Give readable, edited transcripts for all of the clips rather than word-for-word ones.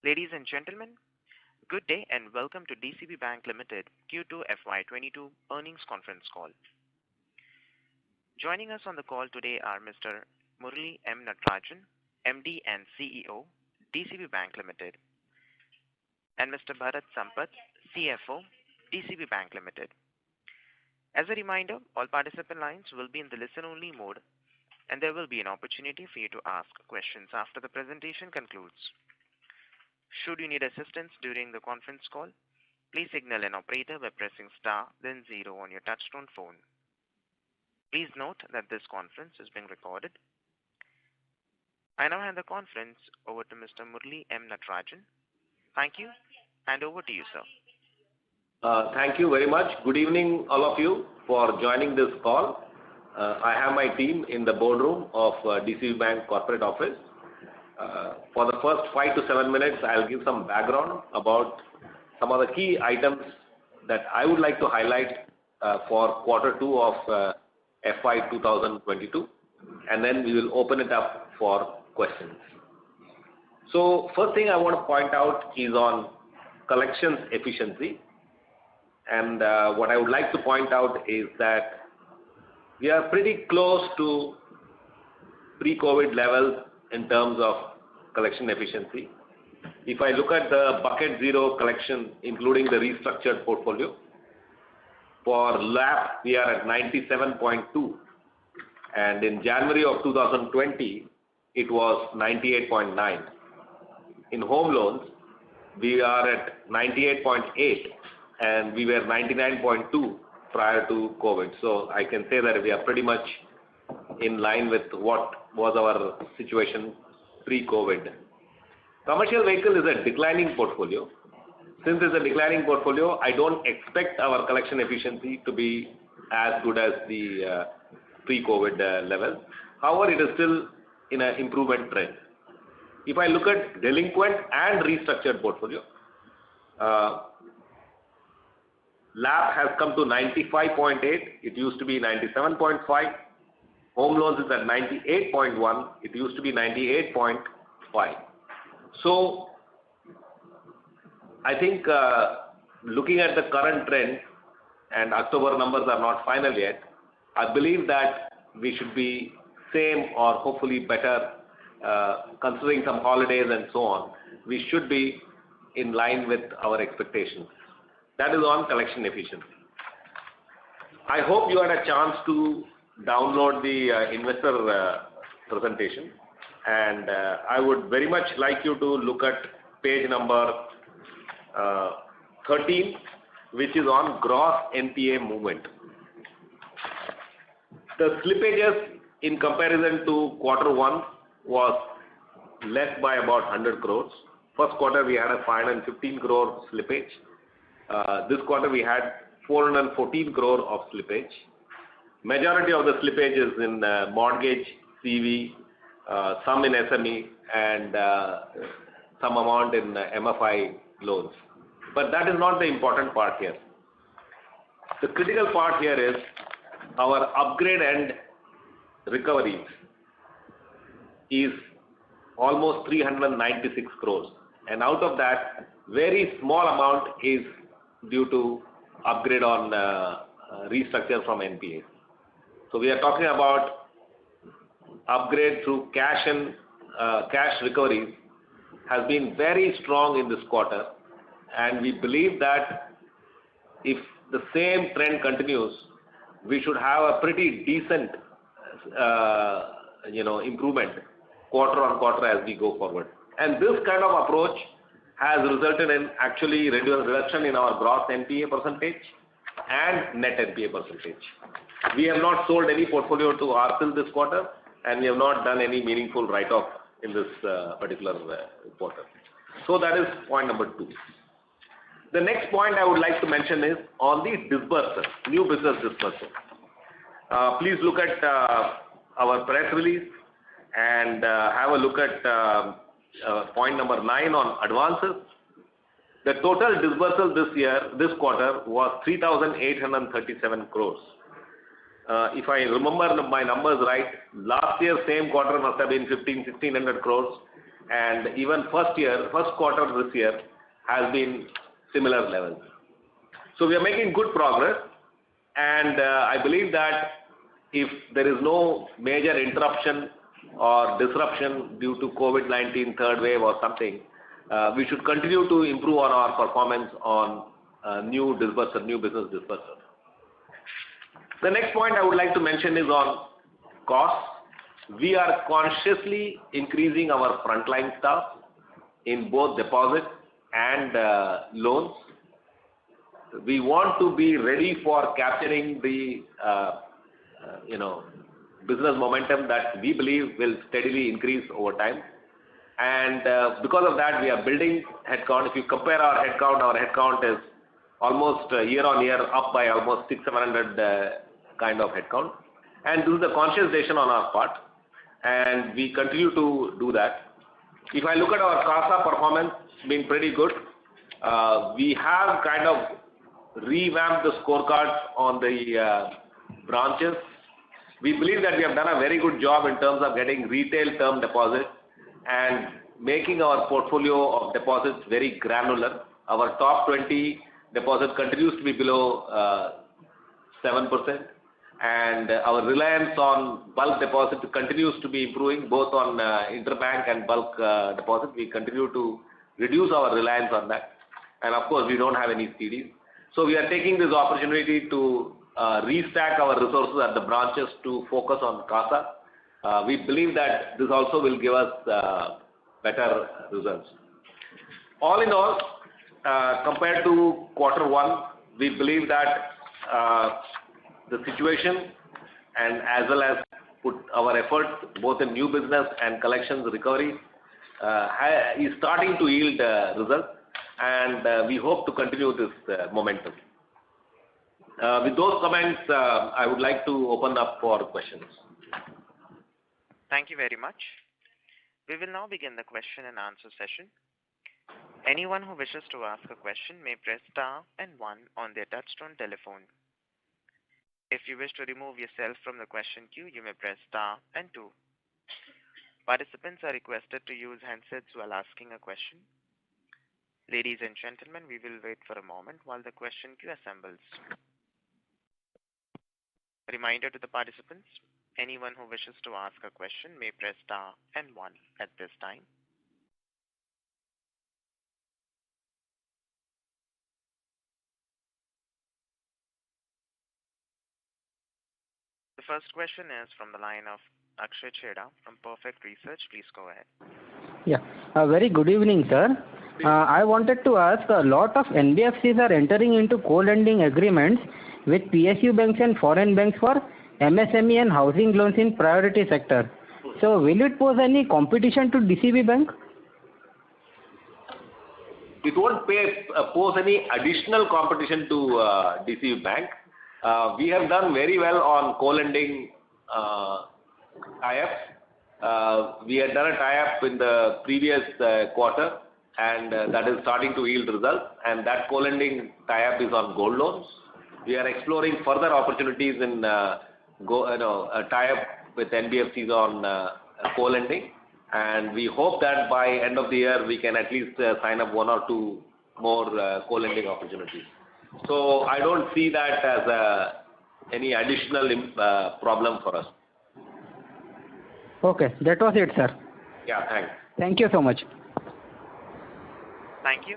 Ladies and gentlemen, good day and welcome to DCB Bank Limited Q2 FY22 earnings conference call. Joining us on the call today are Mr. Murali M. Natarajan, MD and CEO, DCB Bank Limited, and Mr. Bharat Sampath, CFO, DCB Bank Limited. As a reminder, all participant lines will be in the listen-only mode, and there will be an opportunity for you to ask questions after the presentation concludes. Should you need assistance during the conference call, please signal an operator by pressing star then 0 on your touchtone phone. Please note that this conference is being recorded. I now hand the conference over to Mr. Murali M. Natarajan. Thank you, and over to you, sir. Thank you very much. Good evening, all of you, for joining this call. I have my team in the boardroom of DCB Bank Corporate Office. For the first 5 to 7 minutes, I'll give some background about some of the key items that I would like to highlight for quarter 2 of FY 2022, and then we will open it up for questions. So first thing I want to point out is on collections efficiency, and what I would like to point out is that we are pretty close to pre-COVID levels in terms of collection efficiency. If I look at the bucket 0 collection, including the restructured portfolio, for LAP we are at 97.2, and in January of 2020 it was 98.9. In home loans we are at 98.8, and we were 99.2 prior to COVID. So I can say that we are pretty much in line with what was our situation pre-COVID. Commercial vehicle is a declining portfolio. Since it's a declining portfolio, I don't expect our collection efficiency to be as good as the pre-COVID level. However, it is still in an improvement trend. If I look at delinquent and restructured portfolio, LAP has come to 95.8. It used to be 97.5. Home loans is at 98.1. It used to be 98.5. So I think looking at the current trend, and October numbers are not final yet, I believe that we should be same or hopefully better, considering some holidays and so on. We should be in line with our expectations. That is on collection efficiency. I hope you had a chance to download the investor presentation, and I would very much like you to look at page number 13, which is on gross NPA movement. The slippages in comparison to quarter 1 was less by about 100 crores. First quarter we had a 515 crore slippage. This quarter we had 414 crore of slippage. Majority of the slippage is in mortgage, CV, some in SME, and some amount in MFI loans. But that is not the important part here. The critical part here is our upgrade and recoveries is almost 396 crores. And out of that, very small amount is due to upgrade on restructure from NPAs. So we are talking about upgrade through cash and cash recoveries has been very strong in this quarter, and we believe that if the same trend continues, we should have a pretty decent improvement quarter on quarter as we go forward. And this kind of approach has resulted in actually reduction in our gross NPA percentage and net NPA percentage. We have not sold any portfolio to RFIL this quarter, and we have not done any meaningful write-off in this particular quarter. So that is point number 2. The next point I would like to mention is on the disbursement, new business disbursement. Please look at our press release and have a look at point number 9 on advances. The total disbursal this quarter was 3,837 crores. If I remember my numbers right, last year same quarter must have been 1,500 crores, and even first quarter this year has been similar levels. So we are making good progress, and I believe that if there is no major interruption or disruption due to COVID-19 third wave or something, we should continue to improve on our performance on new business disbursement. The next point I would like to mention is on costs. We are consciously increasing our frontline staff in both deposit and loans. We want to be ready for capturing the business momentum that we believe will steadily increase over time. And because of that, we are building headcount. If you compare our headcount is almost year on year up by almost 600-700 kind of headcount. And this is a conscious decision on our part, and we continue to do that. If I look at our CASA performance, it's been pretty good. We have kind of revamped the scorecards on the branches. We believe that we have done a very good job in terms of getting retail term deposits and making our portfolio of deposits very granular. Our top 20 deposits continues to be below 7%, and our reliance on bulk deposits continues to be improving, both on interbank and bulk deposits. We continue to reduce our reliance on that, and of course we don't have any CDs. So we are taking this opportunity to restack our resources at the branches to focus on CASA. We believe that this also will give us better results. All in all, compared to quarter one, we believe that the situation, and as well as put our efforts both in new business and collections recovery, is starting to yield results, and we hope to continue this momentum. With those comments, I would like to open up for questions. Thank you very much. We will now begin the question and answer session. Anyone who wishes to ask a question may press star and 1 on their touchtone telephone. If you wish to remove yourself from the question queue, you may press star and 2. Participants are requested to use handsets while asking a question. Ladies and gentlemen, we will wait for a moment while the question queue assembles. Reminder to the participants, anyone who wishes to ask a question may press star and 1 at this time. The first question is from the line of Akshay Chheda from Perfect Research. Please go ahead. Yeah, very good evening, sir. I wanted to ask, a lot of NBFCs are entering into co-lending agreements with PSU banks and foreign banks for MSME and housing loans in priority sector. So will it pose any competition to DCB Bank? It won't pose any additional competition to DCB Bank. We have done very well on co-lending tie-ups. We had done a tie-up in the previous quarter, and that is starting to yield results. And that co-lending tie-up is on gold loans. We are exploring further opportunities in a tie-up with NBFCs on co-lending, and we hope that by end of the year we can at least sign up 1 or 2 more co-lending opportunities. So I don't see that as any additional problem for us. Okay, that was it, sir. Yeah, thanks. Thank you so much. Thank you.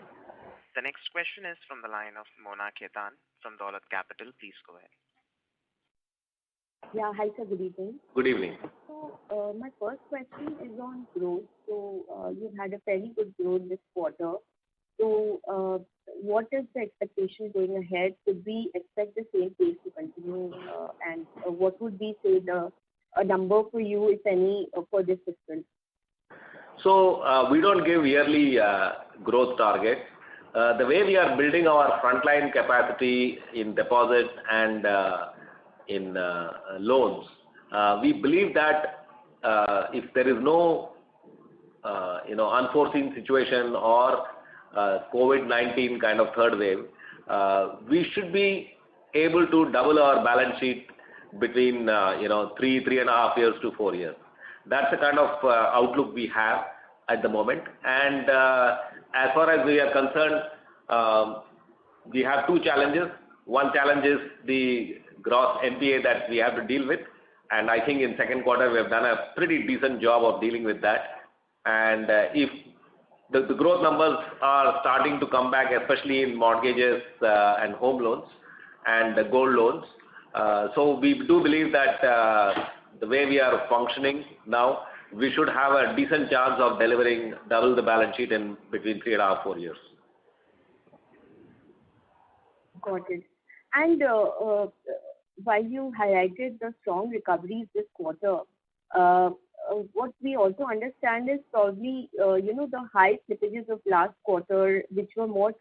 The next question is from the line of Mona Khetan from Dolat Capital. Please go ahead. Yeah, hi sir, good evening. Good evening. So my first question is on growth. So you've had a fairly good growth this quarter. So what is the expectation going ahead? Could we expect the same pace to continue? And what would be, say, a number for you, if any, for this fiscal? So we don't give yearly growth targets. The way we are building our frontline capacity in deposits and in loans, we believe that if there is no unforeseen situation or COVID-19 kind of third wave, we should be able to double our balance sheet between 3.5 years to 4 years. That's the kind of outlook we have. at the moment. And as far as we are concerned, we have two challenges. One challenge is the gross NPA that we have to deal with, and I think in second quarter we have done a pretty decent job of dealing with that. And if the growth numbers are starting to come back, especially in mortgages and home loans and gold loans. So we do believe that the way we are functioning now, we should have a decent chance of delivering double the balance sheet in between 3.5 to 4 years. Got it. And while you highlighted the strong recoveries this quarter, what we also understand is probably, the high slippages of last quarter, which were more,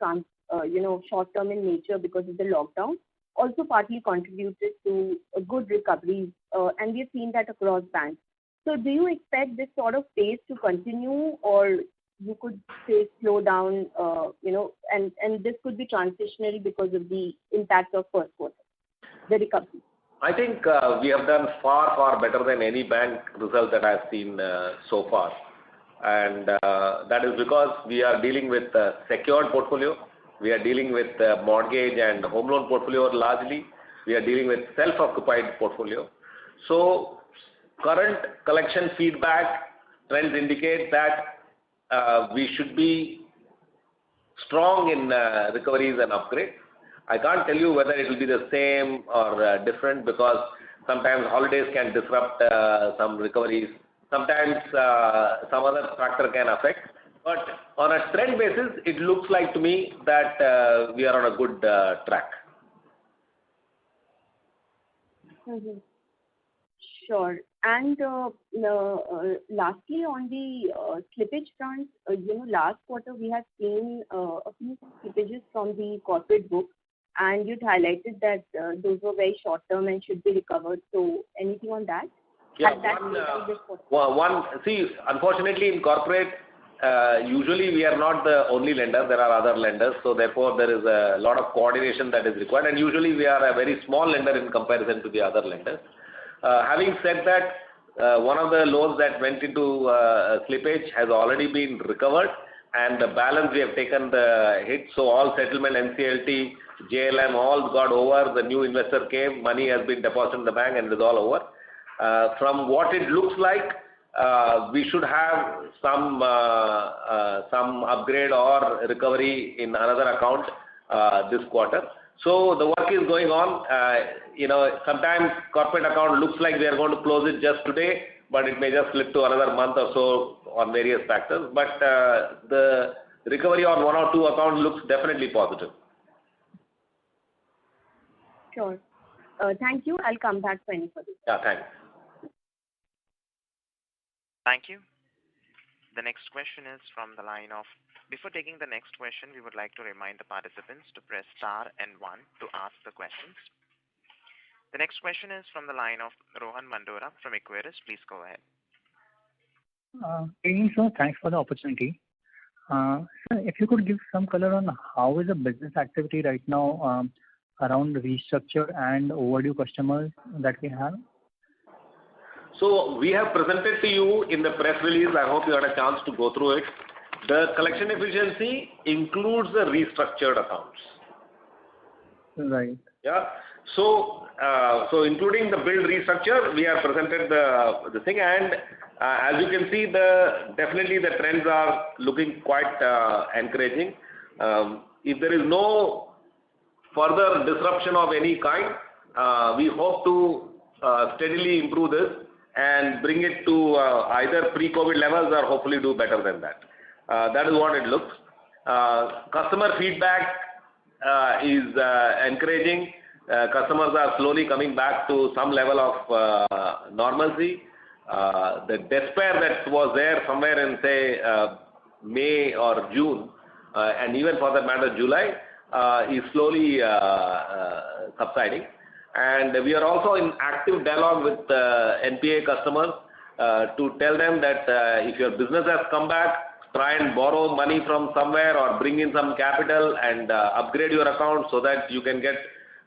short-term in nature because of the lockdown, also partly contributed to a good recovery, and we've seen that across banks. So do you expect this sort of pace to continue, or you could say slow down, and this could be transitionary because of the impact of first quarter, the recovery? I think we have done far, far better than any bank result that I've seen so far. And that is because we are dealing with secured portfolio. We are dealing with mortgage and home loan portfolio largely. We are dealing with self-occupied portfolio. So current collection feedback trends indicate that we should be strong in recoveries and upgrades. I can't tell you whether it will be the same or different, because sometimes holidays can disrupt some recoveries. Sometimes some other factor can affect. But on a trend basis, it looks like to me that we are on a good track. Mm-hmm. Sure. And lastly, on the slippage front, last quarter we had seen a few slippages from the corporate book, and you'd highlighted that those were very short term and should be recovered. So anything on that? Yeah, unfortunately in corporate, usually we are not the only lender, there are other lenders, so therefore there is a lot of coordination that is required, and usually we are a very small lender in comparison to the other lenders. Having said that, one of the loans that went into slippage has already been recovered, and the balance we have taken the hit, so all settlement, NCLT, JLM, all got over, the new investor came, money has been deposited in the bank, and it is all over. From what it looks like, we should have some upgrade or recovery in another account this quarter. So the work is going on. Sometimes corporate account looks like we are going to close it just today, but it may just slip to another month or so on various factors. But the recovery on one or two accounts looks definitely positive. Sure. Thank you. I'll come back for any further. Yeah, thanks. Thank you. The next question is from the line of, before taking the next question, we would like to remind the participants to press star and 1 to ask the questions. The next question is from the line of Rohan Mandora from Equirus. Please go ahead. Good evening, sir. Thanks for the opportunity. Sir, if you could give some color on how is the business activity right now around restructure and overdue customers that we have? So we have presented to you in the press release, I hope you had a chance to go through it. The collection efficiency includes the restructured accounts. Right. Yeah. So including the build restructure, we have presented the thing, and as you can see, definitely the trends are looking quite encouraging. If there is no further disruption of any kind, we hope to steadily improve this and bring it to either pre-COVID levels or hopefully do better than that. That is what it looks. Customer feedback is encouraging. Customers are slowly coming back to some level of normalcy. The despair that was there somewhere in, say, May or June, and even for that matter, July, is slowly subsiding. And we are also in active dialogue with NPA customers to tell them that if your business has come back, try and borrow money from somewhere or bring in some capital and upgrade your account so that you can get,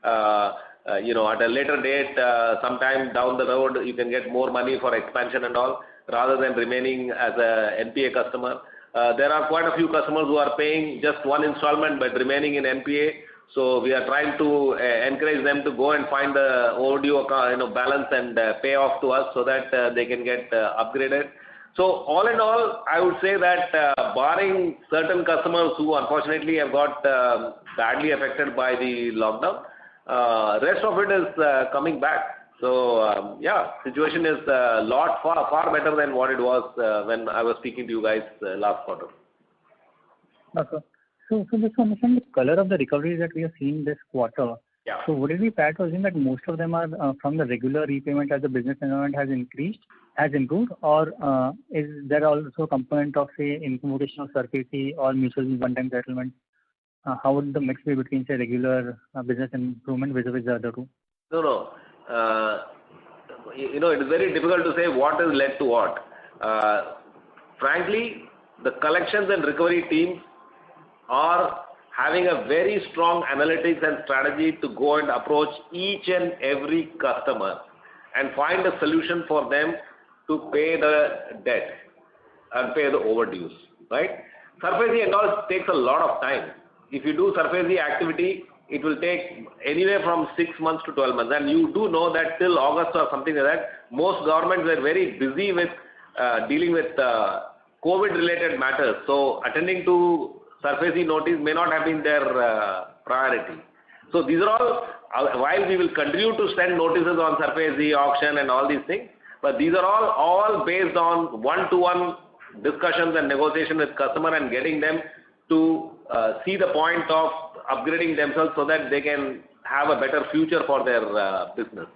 at a later date, sometime down the road, you can get more money for expansion and all. rather than remaining as a NPA customer. There are quite a few customers who are paying just one installment but remaining in NPA. So we are trying to encourage them to go and find the overdue account, balance and pay off to us so that they can get upgraded. So all in all, I would say that barring certain customers who unfortunately have got badly affected by the lockdown, rest of it is coming back. So situation is far better than what it was when I was speaking to you guys last quarter. Okay. So just to understand the color of the recoveries that we are seeing this quarter. Yeah. So would it be fair to assume that most of them are from the regular repayment as the business environment has improved, or is there also a component of, say, implementation of SARFAESI or mutual one-time settlement? How would the mix be between, say, regular business improvement vis-a-vis the other two? No. It is very difficult to say what has led to what. Frankly, the collections and recovery teams are having a very strong analytics and strategy to go and approach each and every customer and find a solution for them to pay the debt and pay the overdues, right? SARFAESI and all takes a lot of time. If you do SARFAESI activity, it will take anywhere from 6 months to 12 months. And you do know that till August or something like that, most governments were very busy with dealing with COVID-related matters. So attending to SARFAESI notice may not have been their priority. So these are all, while we will continue to send notices on SARFAESI auction and all these things, but these are all based on one-to-one discussions and negotiation with customer and getting them to see the point of upgrading themselves so that they can have a better future for their business.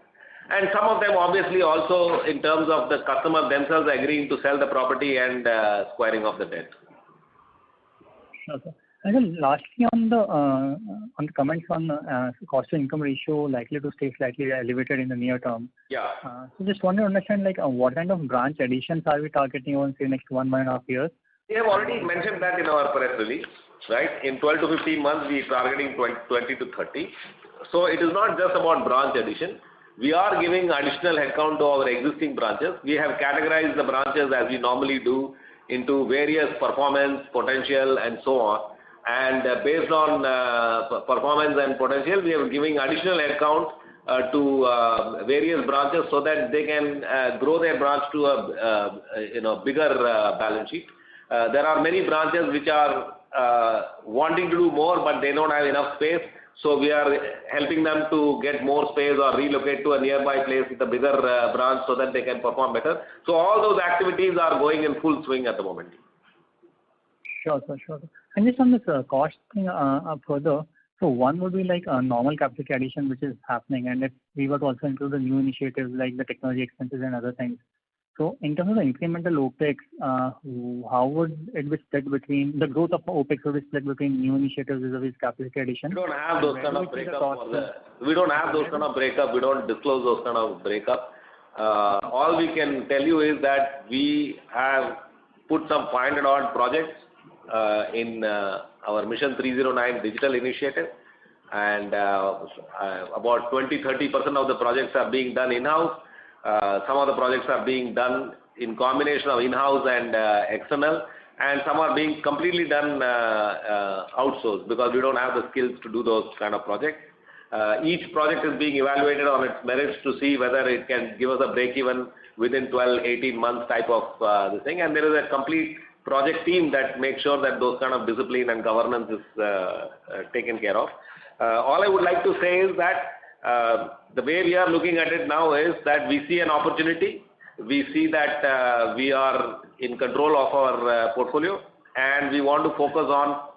And some of them obviously also in terms of the customer themselves agreeing to sell the property and squaring off the debt. Okay. And then lastly, on the comments on cost to income ratio likely to stay slightly elevated in the near term. Yeah. So just want to understand what kind of branch additions are we targeting on, say, next 1.5 years? We have already mentioned that in our press release, right? In 12 to 15 months, we are targeting 20 to 30. So it is not just about branch addition. We are giving additional headcount to our existing branches. We have categorized the branches as we normally do into various performance, potential, and so on. And based on performance and potential, we are giving additional headcount to various branches so that they can grow their branch to a bigger balance sheet. There are many branches which are wanting to do more, but they don't have enough space. So we are helping them to get more space or relocate to a nearby place with a bigger branch so that they can perform better. So all those activities are going in full swing at the moment. Sure, sir, sure. And just on this cost thing further, so one would be like a normal capacity addition which is happening, and if we were to also include the new initiatives like the technology expenses and other things. So in terms of the incremental OPEX, how would it be split between the growth of OPEX would be split between new initiatives vis-a-vis capacity addition? We don't have those kind of breakup. We don't have those kind of breakup. We don't disclose those kind of breakup. All we can tell you is that we have put some 500 odd projects in our Mission 309 digital initiative, and about 20-30% of the projects are being done in-house. Some of the projects are being done in combination of in-house and external, and some are being completely done outsourced because we don't have the skills to do those kind of projects. Each project is being evaluated on its merits to see whether it can give us a break-even within 12-18 months type of this thing, and there is a complete project team that makes sure that those kind of discipline and governance is taken care of. All I would like to say is that the way we are looking at it now is that we see an opportunity. We see that we are in control of our portfolio, and we want to focus on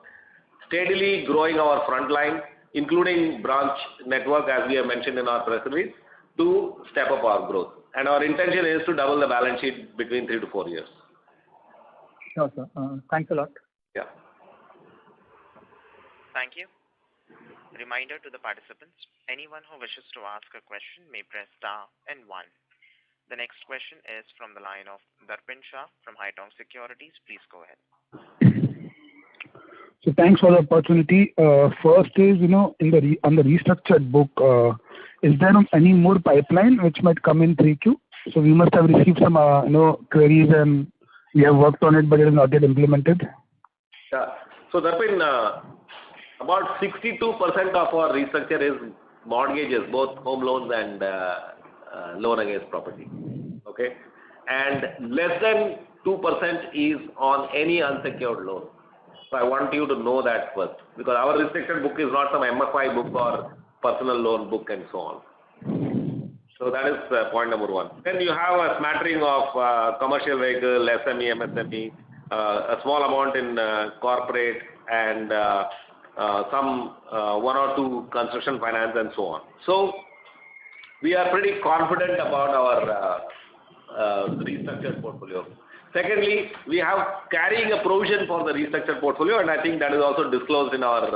steadily growing our front line, including branch network, as we have mentioned in our press release, to step up our growth. And our intention is to double the balance sheet between 3 to 4 years. Sure, sir. Thanks a lot. Yeah. Thank you. Reminder to the participants, anyone who wishes to ask a question may press star and 1. The next question is from the line of Darpin Shah from Haitong Securities. Please go ahead. So thanks for the opportunity. First is, on the restructured book, is there any more pipeline which might come in 3Q? So we must have received some queries and we have worked on it, but it is not yet implemented. Yeah. So Darpin, about 62% of our restructure is mortgages, both home loans and loan against property. Okay, and less than 2% is on any unsecured loan. So I want you to know that first, because our restricted book is not some MFI book or personal loan book and so on. So that is point number one. Then you have a smattering of commercial vehicle, SME, MSME, a small amount in corporate, and some one or two construction finance and so on. So we are pretty confident about our restructured portfolio. Secondly, we have carrying a provision for the restructured portfolio, and I think that is also disclosed in our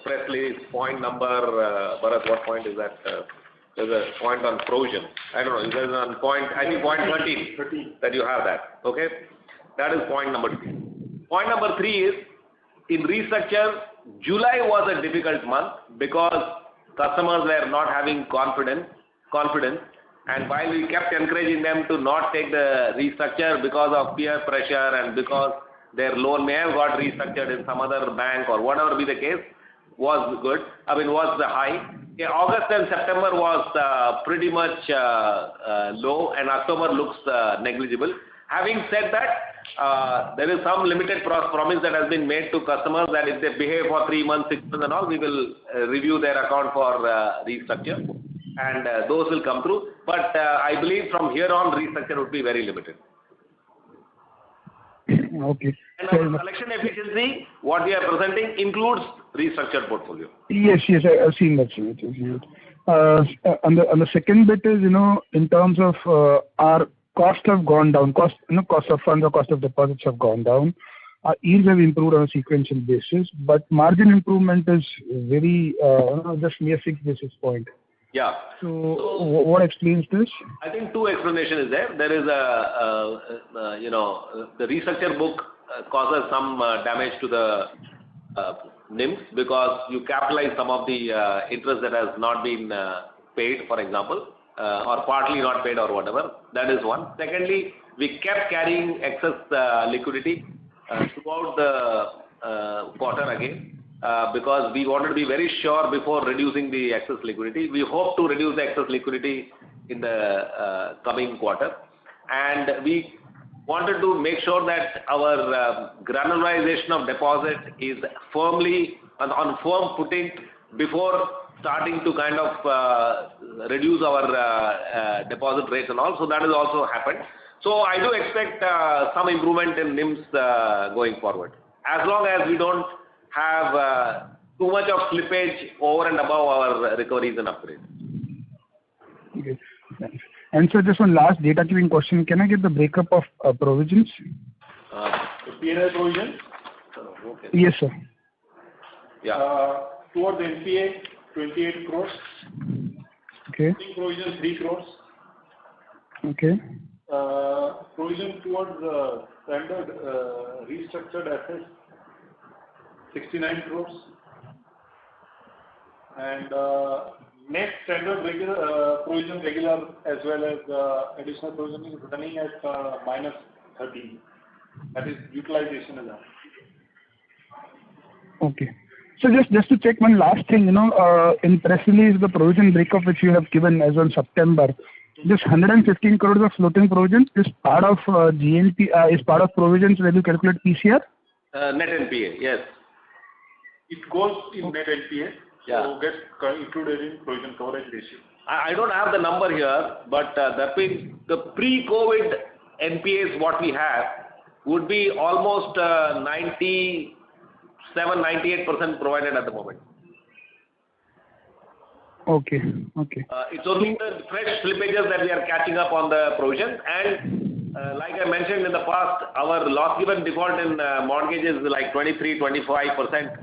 press release. Point number, Bharat, what point is that? There's a point on provision. I don't know. Is there on point? I think point 13 that you have that. Okay, that is point number 2. Point number 3 is in restructure. July was a difficult month because customers were not having confidence, and while we kept encouraging them to not take the restructure because of peer pressure and because their loan may have got restructured in some other bank or whatever be the case, was the high. Yeah, August and September was pretty much low, and October looks negligible. Having said that, there is some limited promise that has been made to customers that if they behave for 3 months, 6 months and all, we will review their account for restructure, and those will come through. But I believe from here on, restructure would be very limited. Okay. And our collection efficiency, what we are presenting, includes restructured portfolio. Yes, I've seen that. And the second bit is, in terms of our cost have gone down, cost of funds or cost of deposits have gone down. Our yields have improved on a sequential basis, but margin improvement is very, just mere 6 basis points. Yeah. So what explains this? I think 2 explanations is there. There is the restructure book causes some damage to the NIMs because you capitalize some of the interest that has not been paid, for example, or partly not paid or whatever. That is one. Secondly, we kept carrying excess liquidity throughout the quarter again. Because we wanted to be very sure before reducing the excess liquidity. We hope to reduce the excess liquidity in the coming quarter, and we wanted to make sure that our granularization of deposit is firmly on firm footing before starting to kind of reduce our deposit rates and all. So that has also happened. So I do expect some improvement in NIMs going forward, as long as we don't have too much of slippage over and above our recoveries and upgrades. Okay. Thanks. And so just one last data keeping question. Can I get the breakup of provisions? P&L provisions? Okay. Yes, sir. Yeah. Towards NPA, 28 crores. Okay. Provision, 3 crores. Okay. Provision towards standard restructured assets, 69 crores. And net standard provision regular as well as additional provision is running at minus 13. That is utilization is up. Okay. So just to check one last thing, in press release, the provision breakup which you have given as on September, this 115 crores of floating provisions is part of GNP, is part of provisions where you calculate PCR? Net NPA, yes. It goes in net NPA, Yeah. so gets included in provision coverage ratio. I don't have the number here, but the pre-COVID NPAs what we have would be almost 97-98% provided at the moment. Okay. It's only the fresh slippages that we are catching up on the provision, and like I mentioned in the past, our loss given default in mortgages is like 23-25%,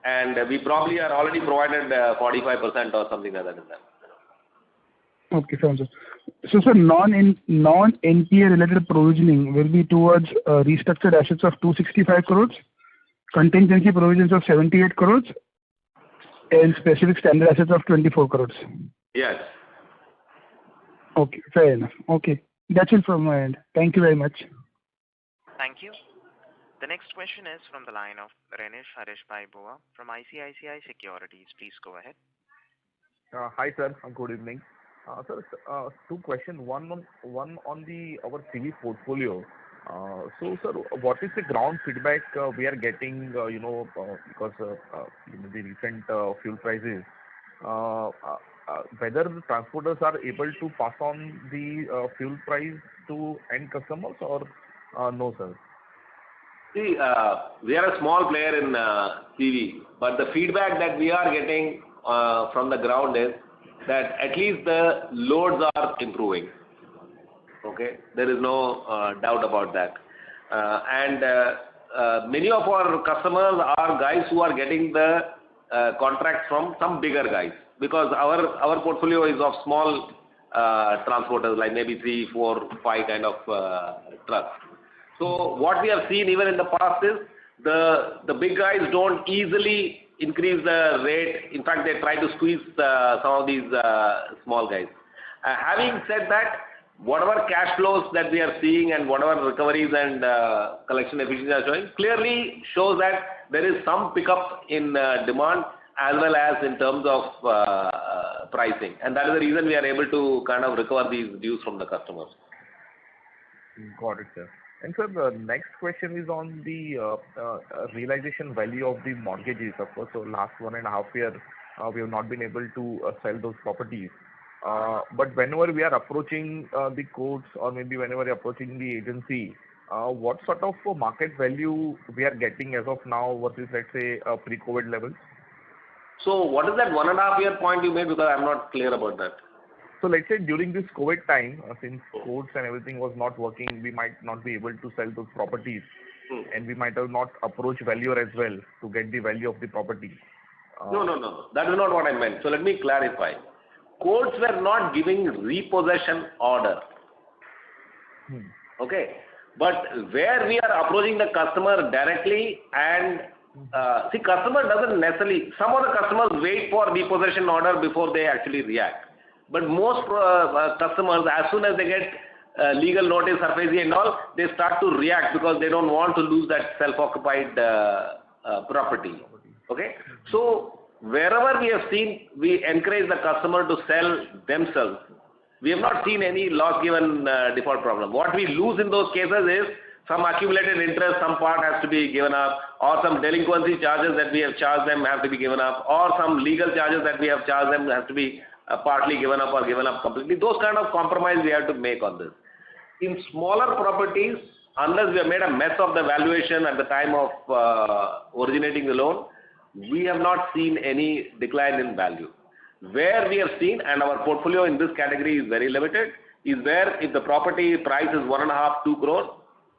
and we probably are already provided 45% or something like that in that. Okay, sounds good. So, sir, non-NPA related provisioning will be towards restructured assets of 265 crores, contingency provisions of 78 crores, and specific standard assets of 24 crores. Yes. Okay, fair enough. Okay, that's it from my end. Thank you very much. Thank you. The next question is from the line of Renish Harishbhai Bua from ICICI Securities. Please go ahead. Hi, sir. Good evening. Sir, two questions. One on our CV portfolio. So, sir, what is the ground feedback we are getting, because the recent fuel prices, whether the transporters are able to pass on the fuel price to end customers or no, sir? See, we are a small player in CV, but the feedback that we are getting from the ground is that at least the loads are improving. Okay, there is no doubt about that. And many of our customers are guys who are getting the contracts from some bigger guys, because our portfolio is of small transporters, like maybe 3, 4, 5 kind of trucks. So what we have seen even in the past is the big guys don't easily increase the rate. In fact, they try to squeeze some of these small guys. Having said that, whatever cash flows that we are seeing and whatever recoveries and collection efficiency are showing clearly shows that there is some pickup in demand as well as in terms of pricing, and that is the reason we are able to kind of recover these dues from the customers. Got it, sir. And sir, the next question is on the realization value of the mortgages. Of course, so last 1.5 years, we have not been able to sell those properties. But whenever we are approaching the courts or maybe whenever we are approaching the agency, what sort of market value we are getting as of now versus, let's say, pre-COVID levels? So what is that 1.5 year point you made, because I'm not clear about that? So let's say during this COVID time, since courts and everything was not working, we might not be able to sell those properties, and we might have not approached valuer as well to get the value of the property. No. That is not what I meant. So let me clarify. Courts were not giving repossession order. Okay. But where we are approaching the customer directly and see, customer doesn't necessarily, some of the customers wait for repossession order before they actually react. But most customers, as soon as they get legal notice, SARFAESI and all, they start to react because they don't want to lose that self-occupied property. Okay? So wherever we have seen, we encourage the customer to sell themselves. We have not seen any loss given default problem. What we lose in those cases is some accumulated interest, some part has to be given up, or some delinquency charges that we have charged them have to be given up, or some legal charges that we have charged them have to be partly given up or given up completely. Those kind of compromise we have to make on this. In smaller properties, unless we have made a mess of the valuation at the time of originating the loan, we have not seen any decline in value. Where we have seen, and our portfolio in this category is very limited, is where if the property price is 1.5, 2 crore,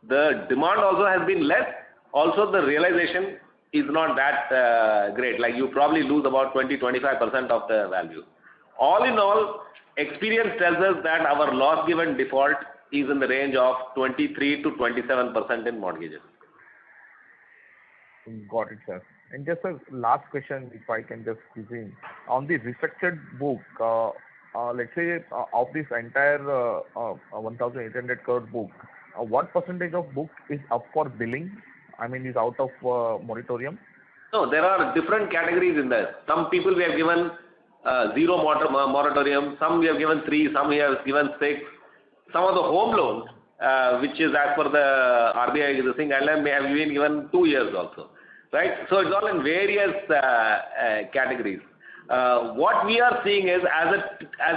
the demand also has been less. Also, the realization is not that great. Like you probably lose about 20-25% of the value. All in all, experience tells us that our loss given default is in the range of 23 to 27% in mortgages. Got it, sir. And just a last question, if I can just squeeze in. On the restructured book, let's say of this entire 1,800 crore book, what percentage of book is up for billing? I mean, is out of moratorium? No, there are different categories in there. Some people we have given 0 moratorium, some we have given 3, some we have given 6. Some of the home loans, which is as per the RBI existing guideline, may have been given 2 years also. Right? So it's all in various categories. What we are seeing is as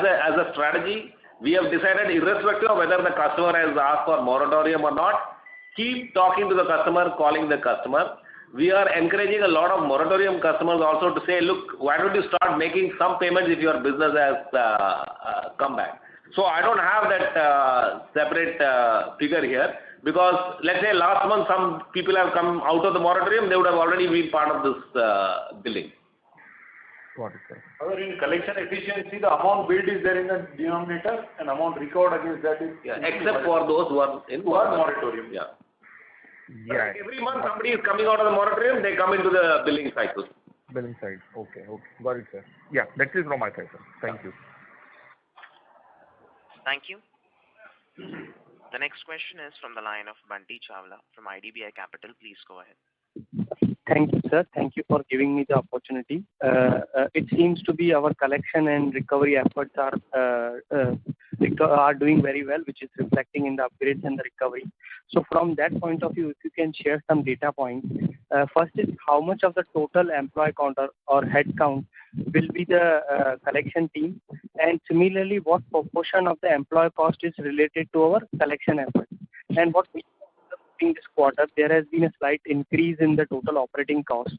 a strategy, we have decided, irrespective of whether the customer has asked for moratorium or not, keep talking to the customer, calling the customer. We are encouraging a lot of moratorium customers also to say, look, why don't you start making some payments if your business has come back. So I don't have that separate figure here, because let's say last month some people have come out of the moratorium, they would have already been part of this billing. Got it, sir. However, in collection efficiency, the amount billed is there in the denominator and amount recovered against that is... Yeah, except for those who are in moratorium. Yeah. Yeah. Every month somebody is coming out of the moratorium, they come into the billing cycle. Billing side. Okay. Got it, sir. Yeah, that's it from my side, sir. Thank you. Thank you. The next question is from the line of Bunty Chawla from IDBI Capital. Please go ahead. Thank you, sir. Thank you for giving me the opportunity. It seems to be our collection and recovery efforts are doing very well, which is reflecting in the upgrades and the recovery. So from that point of view, if you can share some data points. First is how much of the total employee count or head count will be the collection team, and similarly, what proportion of the employee cost is related to our collection efforts, and what we in this quarter, there has been a slight increase in the total operating cost.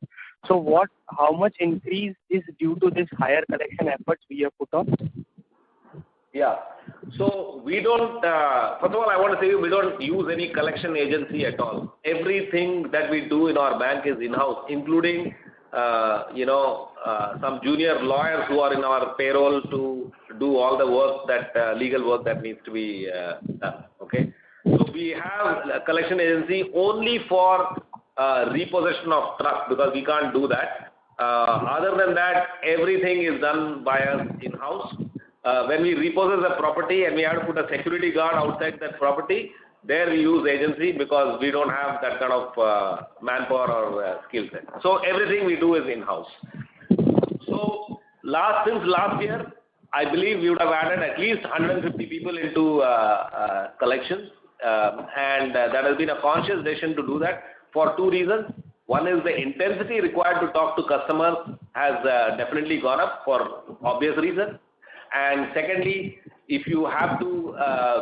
So how much increase is due to this higher collection efforts we have put on? Yeah. So we don't, first of all, I want to say we don't use any collection agency at all. Everything that we do in our bank is in-house, including, some junior lawyers who are in our payroll to do all the work legal work that needs to be done. Okay. So we have a collection agency only for repossession of trucks because we can't do that. Other than that, everything is done by us in-house. When we repossess a property and we have to put a security guard outside that property, there we use agency because we don't have that kind of manpower or skill set. So everything we do is in-house. So since last year, I believe we would have added at least 150 people into collections. And that has been a conscious decision to do that for two reasons. One is the intensity required to talk to customers has definitely gone up for obvious reasons. And secondly, if you have to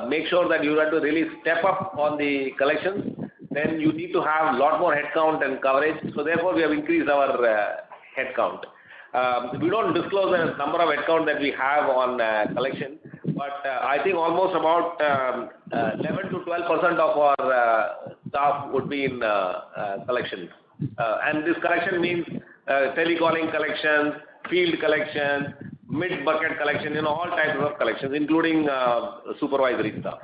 make sure that you have to really step up on the collections, then you need to have a lot more headcount and coverage. So therefore, we have increased our headcount. We don't disclose the number of headcount that we have on collection, but I think almost about 11 to 12% of our staff would be in collections. And this collection means telecalling collections, field collections, mid-bucket collection, all types of collections, including supervisory staff.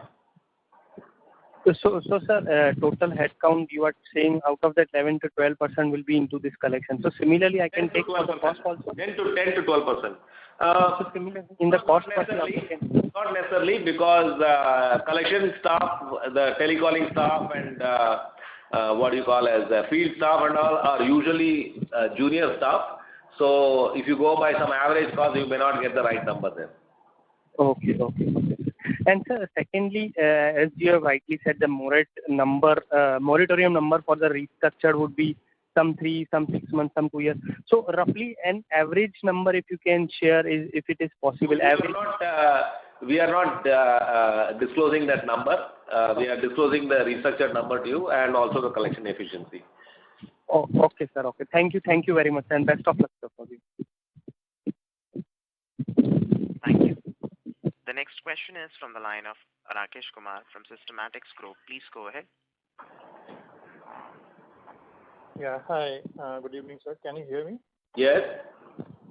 So sir, total headcount you are saying out of that 11 to 12% will be into this collection. So similarly, I can take for the cost also? 10 to 12%. So similarly, in the cost not necessarily because collection staff, the telecalling staff and field staff and all are usually junior staff. So if you go by some average cost, you may not get the right number there. Okay. And sir, secondly, as you have rightly said, the moratorium number for the restructured would be some 3, some 6 months, some 2 years. So roughly an average number, if you can share, if it is possible. We are not disclosing that number. We are disclosing the restructured number to you and also the collection efficiency. Oh, okay, sir. Okay. Thank you very much, and best of luck, sir, for you. Thank you. The next question is from the line of Rakesh Kumar from Systematics Group. Please go ahead. Yeah, hi. Good evening, sir. Can you hear me? Yes.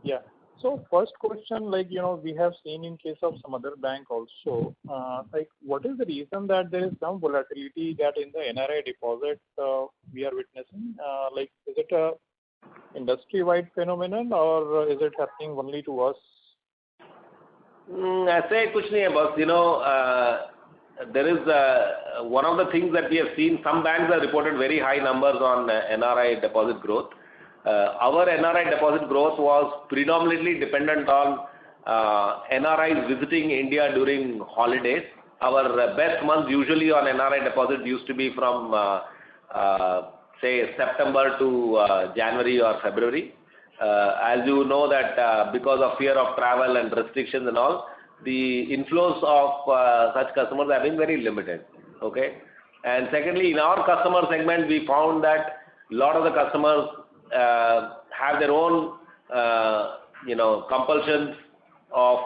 Yeah. So first question, we have seen in case of some other bank also, what is the reason that there is some volatility that in the NRI deposit we are witnessing? Is it a industry-wide phenomenon or is it happening only to us? ऐसे कुछ नहीं है बस there is one of the things that we have seen, some banks have reported very high numbers on NRI deposit growth. Our NRI deposit growth was predominantly dependent on NRIs visiting India during holidays. Our best months usually on NRI deposit used to be from say September to January or February. As you know that because of fear of travel and restrictions and all, the inflows of such customers have been very limited. Okay. And secondly, in our customer segment, we found that a lot of the customers have their own, compulsions of,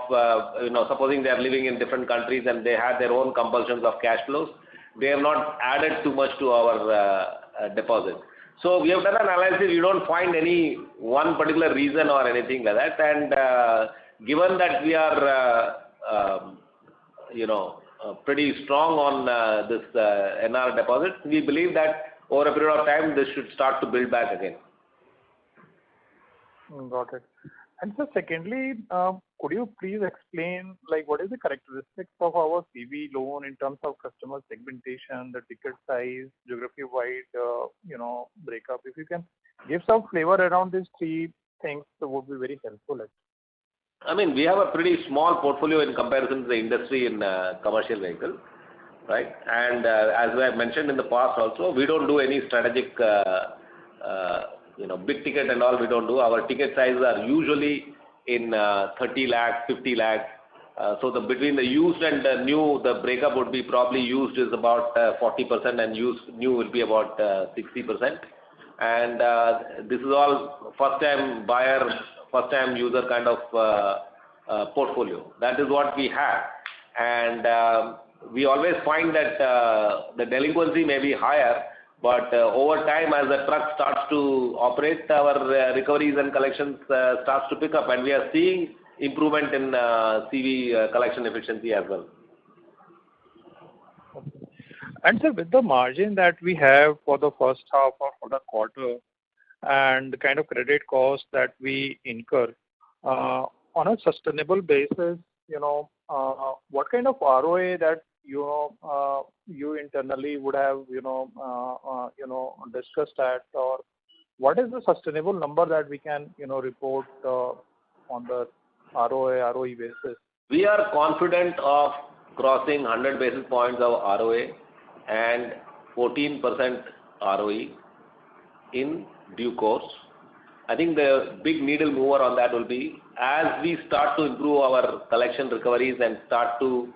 supposing they are living in different countries and they have their own compulsions of cash flows. They have not added too much to our deposit. So we have done an analysis. We don't find any one particular reason or anything like that. And given that we are, pretty strong on this NR deposit, we believe that over a period of time, this should start to build back again. Got it. And so secondly, could you please explain like what is the characteristics of our CV loan in terms of customer segmentation, the ticket size, geography-wide, breakup? If you can give some flavor around these three things, that would be very helpful. I mean, we have a pretty small portfolio in comparison to the industry in commercial vehicle, right? And as I have mentioned in the past also, we don't do any strategic big ticket and all we don't do. Our ticket sizes are usually in 30 lakhs, 50 lakhs. So between the used and the new, the breakup would be probably used is about 40% and new will be about 60%. And this is all first time buyer, first time user kind of portfolio. That is what we have. And we always find that the delinquency may be higher, but over time, as the truck starts to operate, our recoveries and collections starts to pick up, and we are seeing improvement in CV collection efficiency as well. And sir, with the margin that we have for the first half or for the quarter, and the kind of credit cost that we incur on a sustainable basis, what kind of ROA that you internally would have discussed at, or what is the sustainable number that we can report on the ROA ROE basis? We are confident of crossing 100 basis points of ROA and 14% ROE in due course. I think the big needle mover on that will be as we start to improve our collection recoveries and start to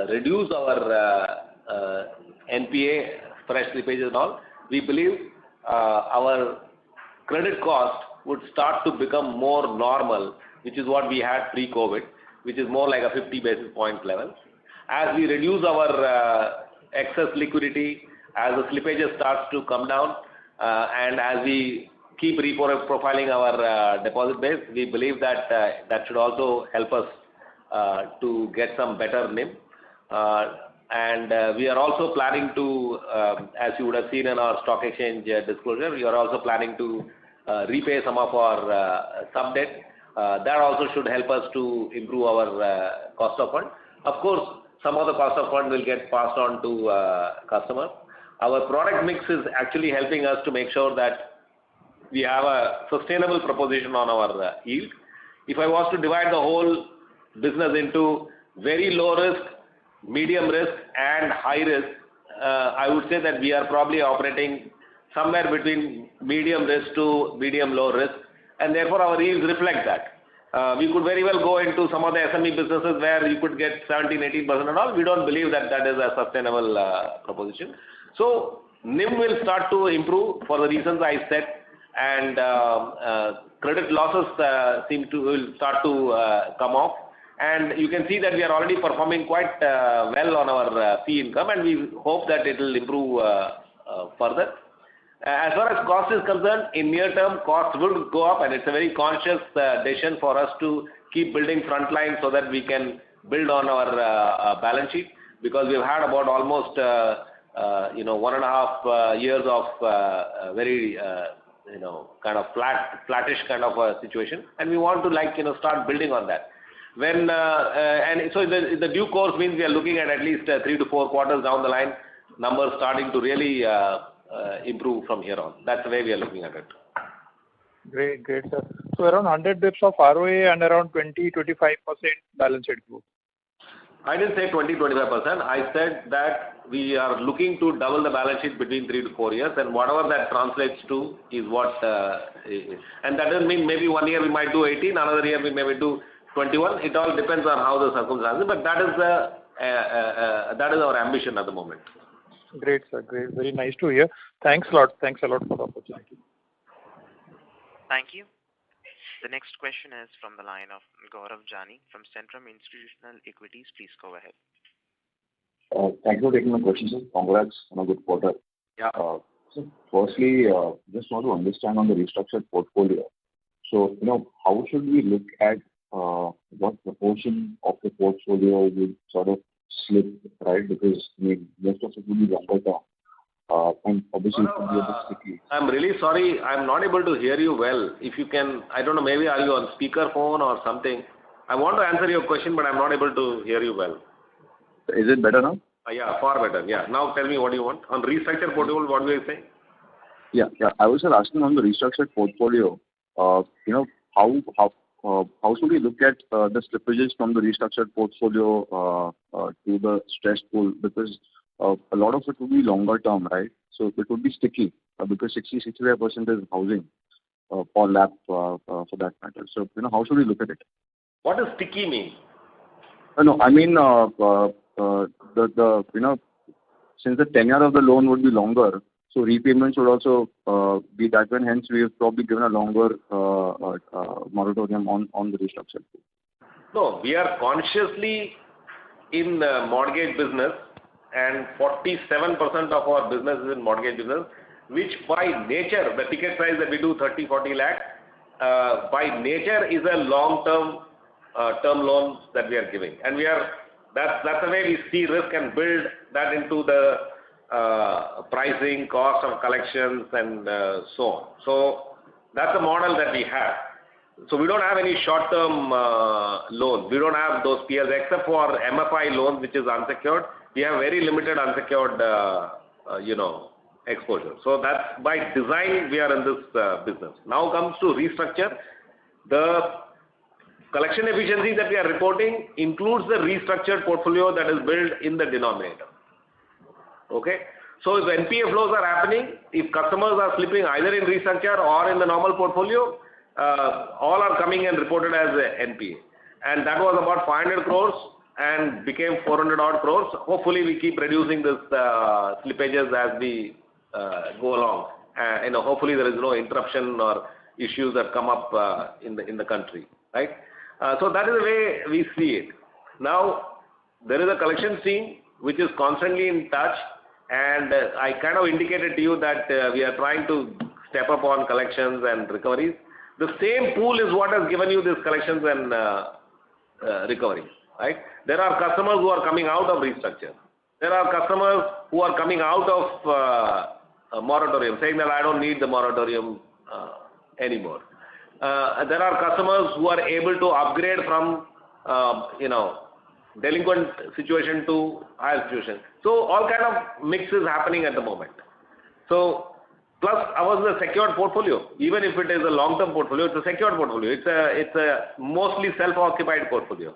reduce our NPA, fresh slippages and all, we believe our credit cost would start to become more normal, which is what we had pre-COVID, which is more like a 50 basis points level. As we reduce our excess liquidity, as the slippages starts to come down, and as we keep profiling our deposit base, we believe that that should also help us to get some better NIM. And we are also planning to, as you would have seen in our stock exchange disclosure, we are also planning to repay some of our sub-debt. That also should help us to improve our cost of fund. Of course, some of the cost of fund will get passed on to customers. Our product mix is actually helping us to make sure that we have a sustainable proposition on our yield. If I was to divide the whole business into very low risk, medium risk and high risk, I would say that we are probably operating somewhere between medium risk to medium low risk, and therefore our yields reflect that. We could very well go into some of the SME businesses where you could get 17-18% and all. We don't believe that that is a sustainable proposition. So NIM will start to improve for the reasons I said, and credit losses will start to come off. And you can see that we are already performing quite well on our fee income, and we hope that it will improve further. As far as cost is concerned, in near term, cost will go up, and it's a very conscious decision for us to keep building front line so that we can build on our balance sheet, because we've had about almost 1.5 years of very kind of flattish kind of a situation, and we want to start building on that. When and so the due course means we are looking at least 3 to 4 quarters down the line, numbers starting to really improve from here on. That's the way we are looking at it. Great, sir. So around 100 bps of ROA and around 20-25% balance sheet growth. I didn't say 20-25%. I said that we are looking to double the balance sheet between 3 to 4 years, and whatever that translates to is what, and that doesn't mean maybe 1 year we might do 18, another year we maybe do 21. It all depends on how the circumstances, but that is our ambition at the moment. Great, sir. Great. Very nice to hear. Thanks a lot. Thanks a lot for the opportunity. Thank you. The next question is from the line of Gaurav Jani from Centrum Institutional Equities. Please go ahead. Thanks for taking my question, sir. Congrats on a good quarter. Yeah. So firstly, just want to understand on the restructured portfolio. So, how should we look at what proportion of the portfolio would sort of slip, right? Because most of it will be longer term. And obviously it could be a bit sticky. I'm really sorry. I'm not able to hear you well. If you can, I don't know, maybe are you on speaker phone or something? I want to answer your question, but I'm not able to hear you well. Is it better now? Yeah, far better. Yeah. Now tell me what you want. On restructured portfolio, what were you saying? Yeah. I was just asking on the restructured portfolio, how should we look at the slippages from the restructured portfolio to the stress pool? Because a lot of it will be longer term, right? So it would be sticky because 65% is housing or LAP for that matter. So, how should we look at it? What does sticky mean? No, I mean, since the tenure of the loan would be longer, so repayments would also be that way. Hence, we have probably given a longer moratorium on the restructured pool. No, we are consciously in mortgage business, and 47% of our business is in mortgage business, which by nature, the ticket size that we do 30-40 lakh, by nature is a long-term term loans that we are giving, and that's the way we see risk and build that into the pricing, cost of collections, and so on. So that's the model that we have. So we don't have any short-term loans. We don't have those PLs except for MFI loans, which is unsecured. We have very limited unsecured, exposure. So that's by design we are in this business. Now comes to restructure. The collection efficiency that we are reporting includes the restructured portfolio that is built in the denominator. Okay? So if NPA flows are happening, if customers are slipping either in restructure or in the normal portfolio, all are coming and reported as NPA. And that was about 500 crores and became 400 odd crores. Hopefully we keep reducing this slippages as we go along. Hopefully there is no interruption or issues that come up in the country, right? So that is the way we see it. Now, there is a collection team which is constantly in touch, and I kind of indicated to you that we are trying to step up on collections and recoveries. The same pool is what has given you this collections and recovery, right? There are customers who are coming out of restructure. There are customers who are coming out of moratorium, saying that I don't need the moratorium anymore. There are customers who are able to upgrade from, delinquent situation to higher situation. So all kind of mix is happening at the moment. So plus ours is a secured portfolio. Even if it is a long-term portfolio, it's a secured portfolio. It's a mostly self-occupied portfolio.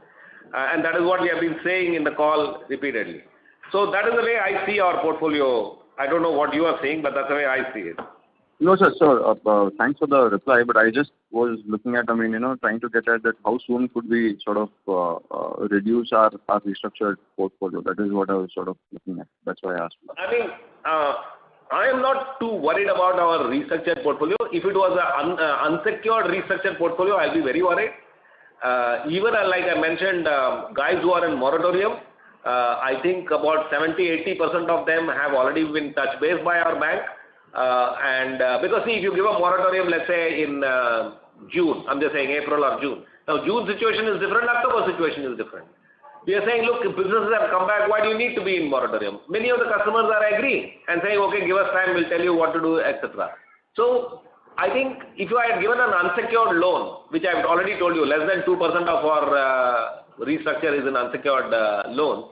And that is what we have been saying in the call repeatedly. So that is the way I see our portfolio. I don't know what you are saying, but that's the way I see it. No, sir. Thanks for the reply, but I just was looking at, trying to get at that how soon could we sort of reduce our restructured portfolio. That is what I was sort of looking at. That's why I asked. I am not too worried about our restructured portfolio. If it was an unsecured restructured portfolio, I'll be very worried. Even like I mentioned, guys who are in moratorium, I think about 70-80% of them have already been touch base by our bank. Because see, if you give a moratorium, let's say in June, I'm just saying April or June. Now June situation is different, October situation is different. We are saying, look, if businesses have come back, why do you need to be in moratorium? Many of the customers are agreeing and saying, okay, give us time, we'll tell you what to do, etc. So I think if you had given an unsecured loan, which I've already told you, less than 2% of our restructure is an unsecured loan,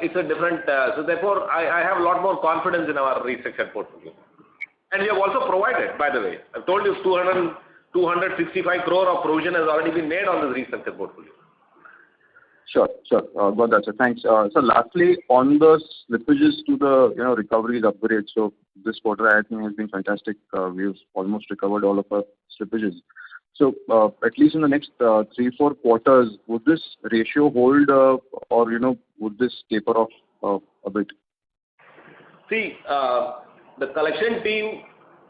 it's a different, so therefore I have a lot more confidence in our restructured portfolio. And we have also provided, by the way, I've told you 265 crore of provision has already been made on this restructured portfolio. Sure. Got that, sir. Thanks. So lastly, on the slippages to the recoveries upgrades, so this quarter I think has been fantastic. We've almost recovered all of our slippages. So at least in the next 3-4 quarters, would this ratio hold or would this taper off a bit? See, the collection team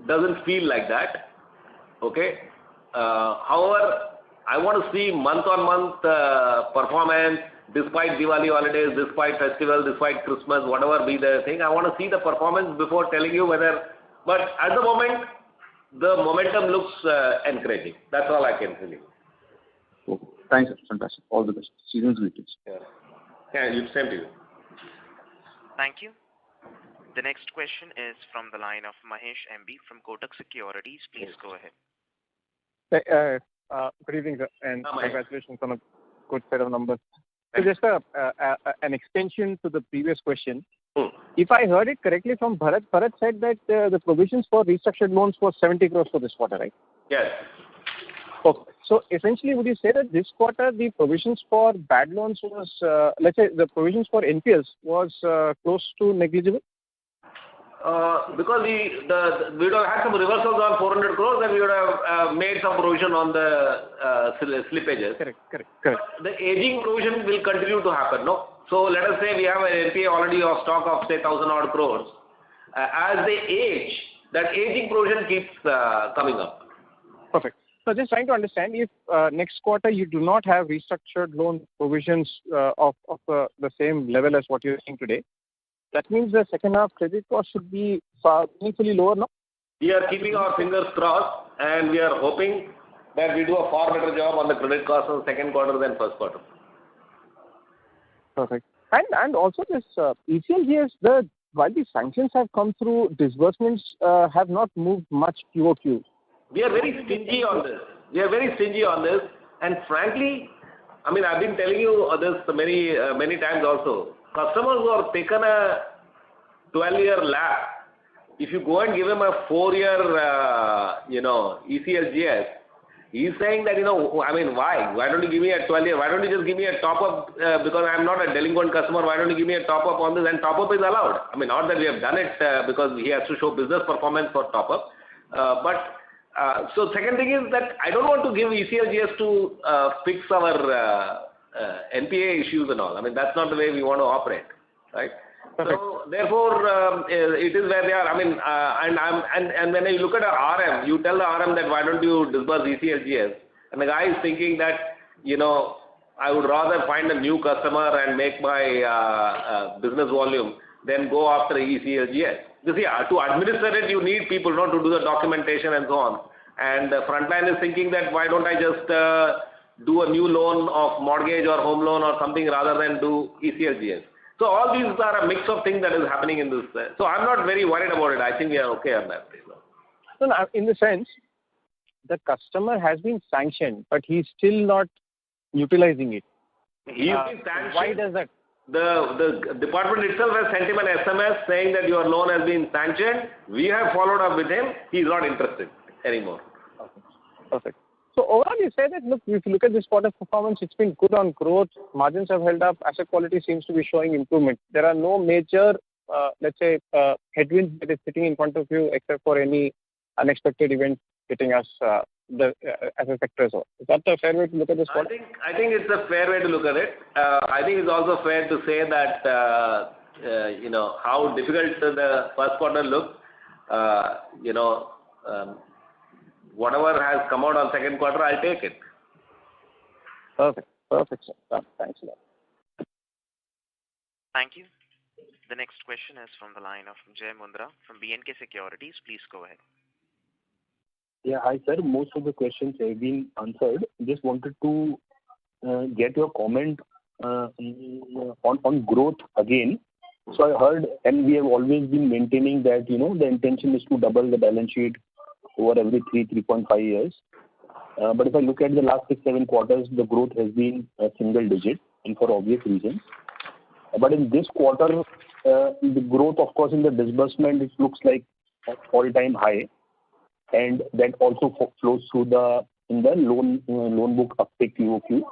doesn't feel like that. Okay. However, I want to see month-on-month performance, despite Diwali holidays, despite festival, despite Christmas, whatever be the thing. I want to see the performance before telling you whether. But at the moment, the momentum looks encouraging. That's all I can tell you. Okay. Thanks, sir. Fantastic. All the best. Season's greetings. Yeah, same to you. Thank you. The next question is from the line of Mahesh MB from Kotak Securities. Please go ahead. Good evening, sir, and Hi. congratulations on a good set of numbers. So just an extension to the previous question. If I heard it correctly from Bharat said that the provisions for restructured loans was 70 crores for this quarter, right? Yes. Okay. So essentially, would you say that this quarter the provisions for bad loans was, let's say, the provisions for NPLs was close to negligible? Because we would have had some reversals on 400 crores and we would have made some provision on the slippages. Correct. The aging provision will continue to happen, no? So let us say we have an NPA already of stock of say 1,000 odd crores. As they age, that aging provision keeps coming up. Perfect. So just trying to understand if next quarter you do not have restructured loan provisions of the same level as what you're seeing today, that means the second half credit cost should be meaningfully lower now? We are keeping our fingers crossed and we are hoping that we do a far better job on the credit cost in the second quarter than first quarter. Perfect. And also this ECLGS, while the sanctions have come through, disbursements have not moved much QOQ. We are very stingy on this. And frankly, I mean, I've been telling you this many times also. Customers who have taken a 12-year LAP, if you go and give him a 4-year, ECLGS, he's saying that, I mean, why? Why don't you give me a 12-year? Why don't you just give me a top-up because I'm not a delinquent customer? Why don't you give me a top-up on this? And top-up is allowed. I mean, not that we have done it because he has to show business performance for top-up. So second thing is that I don't want to give ECLGS to fix our NPA issues and all. I mean, that's not the way we want to operate, right? Perfect. So therefore, it is where they are. I mean, and when you look at a RM, you tell the RM that why don't you disburse ECLGS, and the guy is thinking that I would rather find a new customer and make my business volume than go after ECLGS. You see, to administer it, you need people to do the documentation and so on. And the frontline is thinking that why don't I just do a new loan of mortgage or home loan or something rather than do ECLGS. So all these are a mix of things that is happening in this. So I'm not very worried about it. I think we are okay on that. So now, in the sense, the customer has been sanctioned, but he's still not utilizing it. He's been sanctioned. Why does that? The department itself has sent him an SMS saying that your loan has been sanctioned. We have followed up with him. He's not interested anymore. Okay. Perfect. So overall, you say that, look, if you look at this quarter's performance, it's been good on growth. Margins have held up. Asset quality seems to be showing improvement. There are no major, headwinds that is sitting in front of you except for any unexpected event hitting us as a sector as well. Is that a fair way to look at this quarter? I think it's a fair way to look at it. I think it's also fair to say that, how difficult the first quarter looked. Whatever has come out on second quarter, I'll take it. Perfect, sir. Thanks a lot. Thank you. The next question is from the line of Jay Mundra from B&K Securities. Please go ahead. Yeah, hi sir. Most of the questions have been answered. Just wanted to get your comment on growth again. So I heard, and we have always been maintaining that, the intention is to double the balance sheet over every 3.5 years. But if I look at the last 6-7 quarters, the growth has been a single digit, and for obvious reasons. But in this quarter, the growth, of course, in the disbursement, it looks like all-time high, and that also flows through in the loan book uptake QOQ.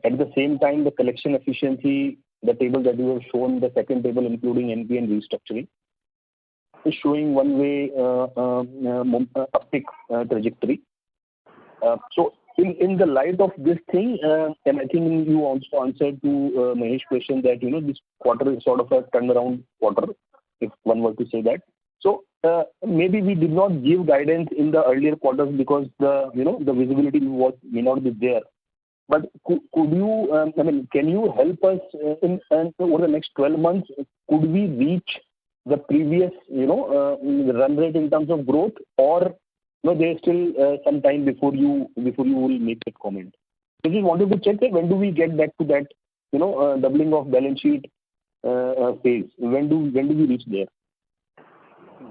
At the same time, the collection efficiency, the table that you have shown, the second table including NPA and restructuring, is showing one-way uptick trajectory. So in the light of this thing, and I think you also answered to Mahesh's question that, this quarter is sort of a turnaround quarter, if one were to say that. So maybe we did not give guidance in the earlier quarters because the visibility may not be there. But could you, can you help us over the next 12 months, could we reach the previous, run rate in terms of growth, or there is still some time before you will make that comment? So just wanted to check that when do we get back to that, doubling of balance sheet phase? When do we reach there?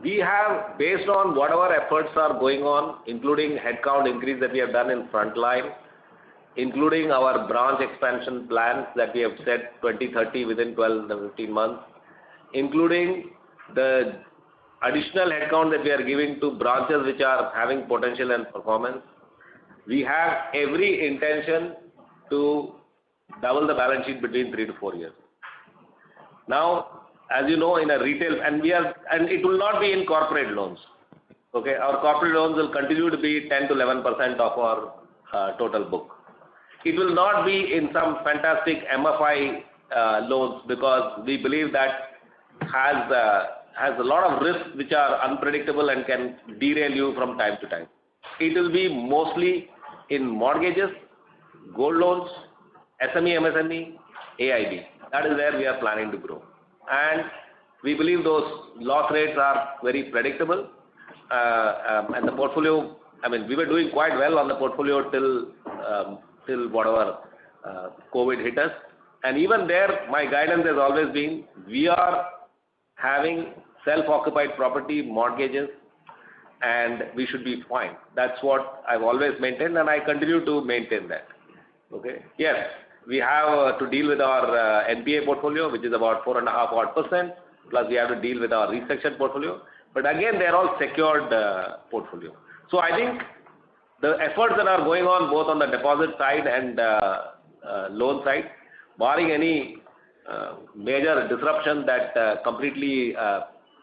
We have, based on whatever efforts are going on, including headcount increase that we have done in frontline, including our branch expansion plans that we have set 2030 within 12 to 15 months, including the additional headcount that we are giving to branches which are having potential and performance. We have every intention to double the balance sheet between 3 to 4 years. Now, as you know, in a retail, and it will not be in corporate loans. Okay, our corporate loans will continue to be 10 to 11% of our total book. It will not be in some fantastic MFI loans, because we believe that has a lot of risks which are unpredictable and can derail you from time to time. It will be mostly in mortgages, gold loans, SME, MSME, AIB. That is where we are planning to grow. And we believe those loss rates are very predictable. And the portfolio, we were doing quite well on the portfolio till whatever COVID hit us. And even there, my guidance has always been, we are having self-occupied property, mortgages, and we should be fine. That's what I've always maintained, and I continue to maintain that. Okay. Yes, we have to deal with our NPA portfolio, which is about 4.5%, plus we have to deal with our restructured portfolio. But again, they're all secured portfolio. So I think the efforts that are going on both on the deposit side and loan side, barring any major disruption that completely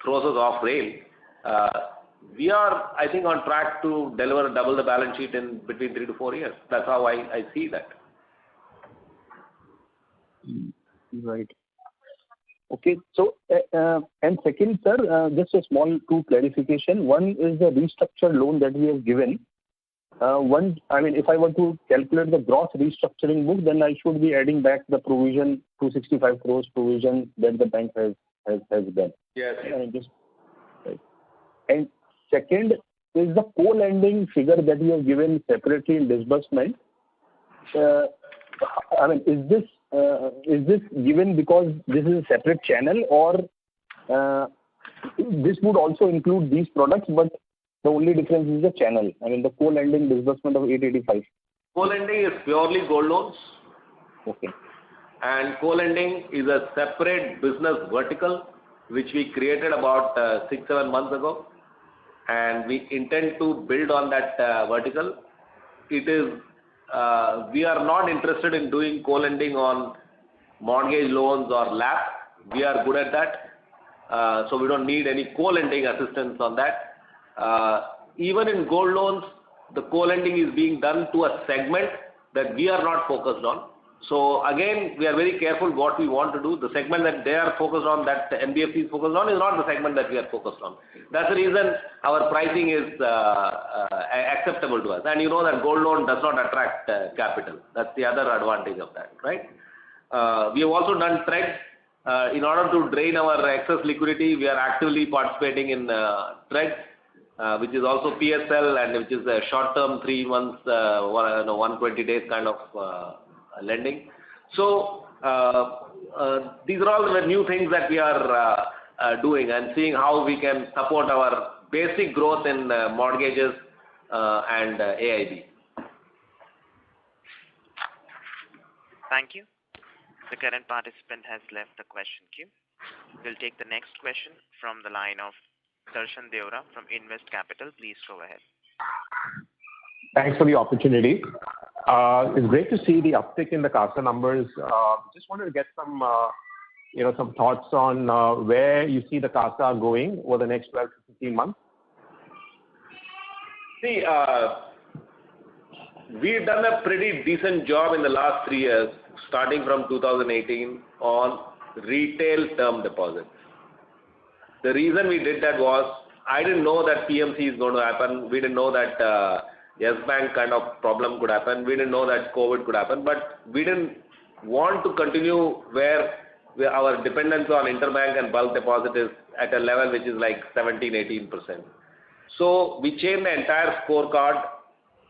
throws us off rail, we are, I think, on track to deliver double the balance sheet in between 3 to 4 years. That's how I see that. Right. Okay. So, and second, sir, just a small two clarification. One is the restructured loan that we have given. If I were to calculate the gross restructuring book, then I should be adding back the provision, 265 crores provision that the bank has done. Yes. Right. And second is the co-lending figure that you have given separately in disbursement. Is this given because this is a separate channel, or this would also include these products, but the only difference is the channel? The co-lending disbursement of 885. Co-lending is purely gold loans. Okay. And co-lending is a separate business vertical which we created about 6-7 months ago, and we intend to build on that vertical. It is we are not interested in doing co-lending on mortgage loans or LAP. We are good at that, so we don't need any co-lending assistance on that. Even in gold loans, the co-lending is being done to a segment that we are not focused on. So again, we are very careful what we want to do. The segment that they are focused on, that the NBFC is focused on, is not the segment that we are focused on. That's the reason our pricing is acceptable to us. And you know that gold loan does not attract capital. That's the other advantage of that, right? We have also done TREG. In order to drain our excess liquidity, we are actively participating in TREG, which is also PSL, and which is a short-term 3 months, 120 days kind of lending. So these are all the new things that we are doing, and seeing how we can support our basic growth in mortgages and AIB. Thank you. The current participant has left the question queue. We'll take the next question from the line of Darshan Deora from Invest Capital. Please go ahead. Thanks for the opportunity. It's great to see the uptick in the CASA numbers. Just wanted to get some thoughts on where you see the CASA going over the next 12 to 15 months. See, we've done a pretty decent job in the last 3 years, starting from 2018, on retail term deposits. The reason we did that was, I didn't know that PMC is going to happen. We didn't know that Yes Bank kind of problem could happen. We didn't know that COVID could happen. But we didn't want to continue where our dependence on interbank and bulk deposit is at a level which is like 17-18%. So we changed the entire scorecard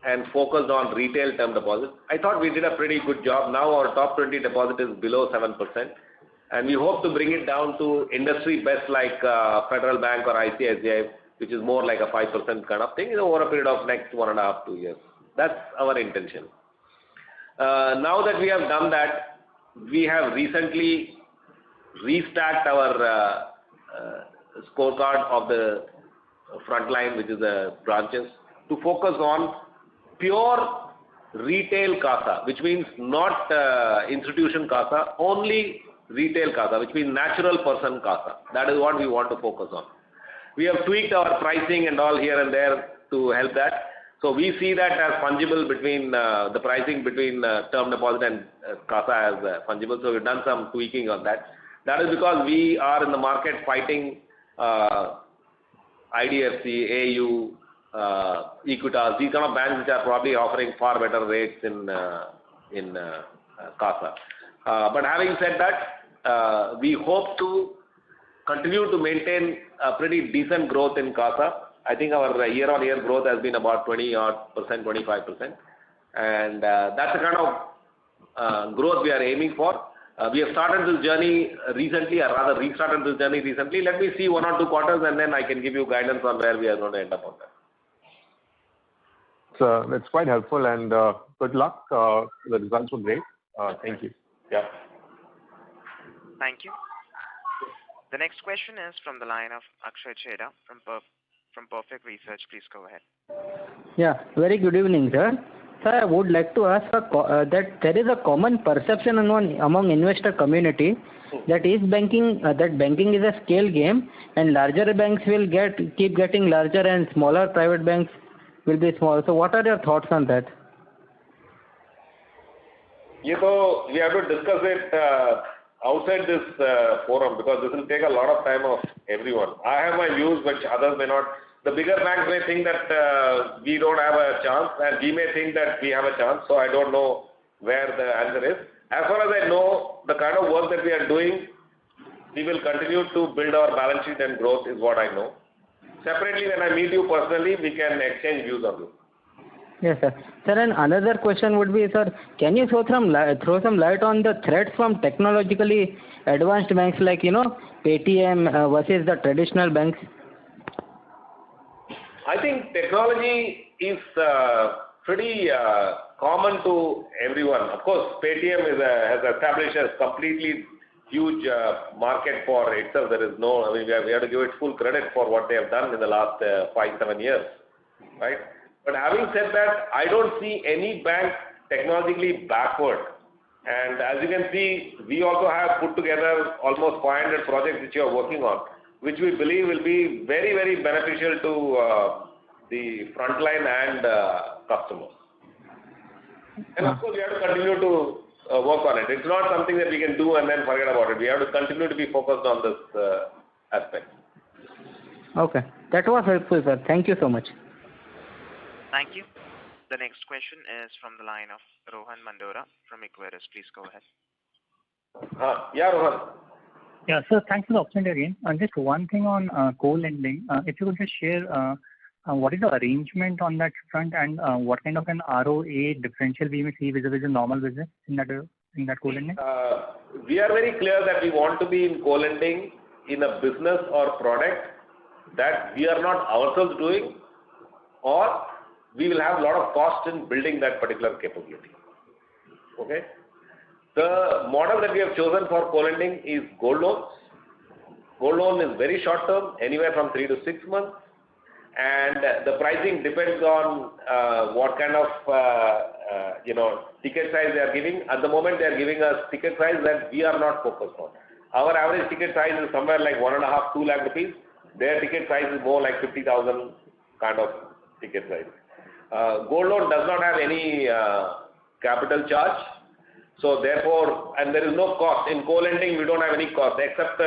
and focused on retail term deposits. I thought we did a pretty good job. Now our top 20 deposit is below 7%. and we hope to bring it down to industry best like Federal Bank or ICICI, which is more like a 5% kind of thing over a period of next 1.5 to 2 years. That's our intention. Now that we have done that, we have recently restacked our scorecard of the front line, which is the branches, to focus on pure retail CASA, which means not institution CASA, only retail CASA, which means natural person CASA. That is what we want to focus on. We have tweaked our pricing and all here and there to help that. So we see that as fungible between the pricing between term deposit and CASA as fungible. So we've done some tweaking on that. That is because we are in the market fighting IDFC, AU, Equitas, these kind of banks which are probably offering far better rates in CASA. But having said that, we hope to continue to maintain a pretty decent growth in CASA. I think our year-on-year growth has been about 20-odd%, 25%. And that's the kind of growth we are aiming for. We have started this journey recently, or rather restarted this journey recently. Let me see 1 or 2 quarters and then I can give you guidance on where we are going to end up on that. So that's quite helpful, and good luck. The results were great. Thank you. Yeah. Thank you. The next question is from the line of Akshay Chheda from Perfect Research. Please go ahead. Yeah, very good evening, sir. Sir, I would like to ask that there is a common perception among investor community that banking is a scale game, and larger banks will keep getting larger and smaller private banks will be small. So what are your thoughts on that? We have to discuss it outside this forum, because this will take a lot of time of everyone. I have my views which others may not. The bigger banks may think that we don't have a chance, and we may think that we have a chance. So I don't know where the answer is. As far as I know, the kind of work that we are doing, we will continue to build our balance sheet and growth is what I know. Separately, when I meet you personally, we can exchange views on this. Yes, sir. Sir, and another question would be, sir, can you throw some light on the threats from technologically advanced banks like, Paytm versus the traditional banks? I think technology is pretty common to everyone. Of course, Paytm has established a completely huge market for itself. There is no, we have to give it full credit for what they have done in the last 5-7 years, right? But having said that, I don't see any bank technologically backward. And as you can see, we also have put together almost 500 projects which we are working on, which we believe will be very, very beneficial to the frontline and customers. And of course, we have to continue to work on it. It's not something that we can do and then forget about it. We have to continue to be focused on this aspect. Okay. That was helpful, sir. Thank you so much. Thank you. The next question is from the line of Rohan Mandora from Equirus. Please go ahead. Yeah, Rohan. Yeah, sir, thanks for the opportunity again. Just one thing on co-lending. If you could just share what is the arrangement on that front, and what kind of an ROA differential we may see vis-a-vis a normal business in that co-lending? We are very clear that we want to be in co-lending in a business or product that we are not ourselves doing, or we will have a lot of cost in building that particular capability. Okay? The model that we have chosen for co-lending is gold loans. Gold loan is very short term, anywhere from 3 to 6 months. And the pricing depends on what kind of ticket size they are giving. At the moment, they are giving us ticket size that we are not focused on. Our average ticket size is somewhere like 1.5 to 2 lakh rupees. Their ticket size is more like 50,000 kind of ticket size. Gold loan does not have any capital charge. So therefore, and there is no cost. In co-lending, we don't have any cost except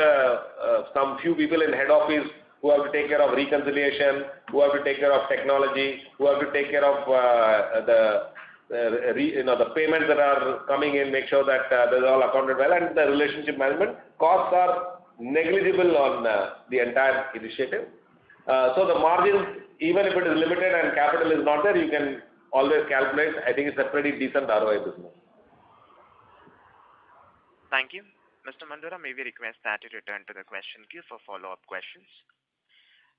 some few people in head office who have to take care of reconciliation, who have to take care of technology, who have to take care of the payments that are coming in, make sure that they're all accounted well, and the relationship management. Costs are negligible on the entire initiative. So the margins, even if it is limited and capital is not there, you can always calculate. I think it's a pretty decent ROI business. Thank you. Mr. Mandora, may we request that you return to the question queue for follow-up questions.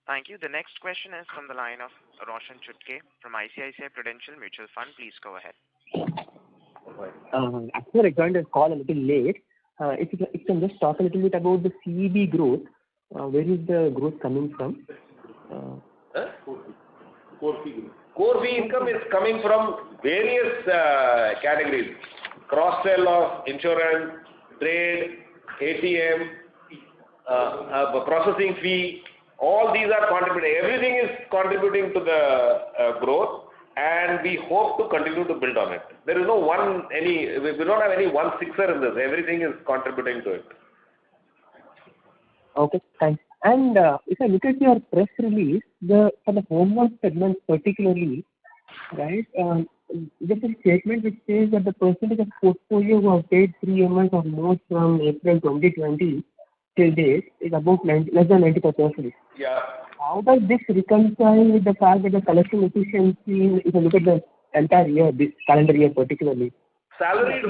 Thank you. The next question is from the line of Roshan Chutke from ICICI Prudential Mutual Fund. Please go ahead. Actually, I joined the call a little late. If you can just talk a little bit about the CEB growth. Where is the growth coming from? Core fee income is coming from various categories. Cross-sell of insurance, trade, ATM, processing fee. All these are contributing. Everything is contributing to the growth, and we hope to continue to build on it. There is we don't have any one fixer in this. Everything is contributing to it. Okay, thanks. And if I look at your press release, for the home loan segment particularly, right, there's a statement which says that the percentage of portfolio who have paid 3 EMIs or more from April 2020 till date is about less than 95%. Yeah. How does this reconcile with the fact that the collection efficiency, if you look at the entire year, this calendar year particularly? Salaried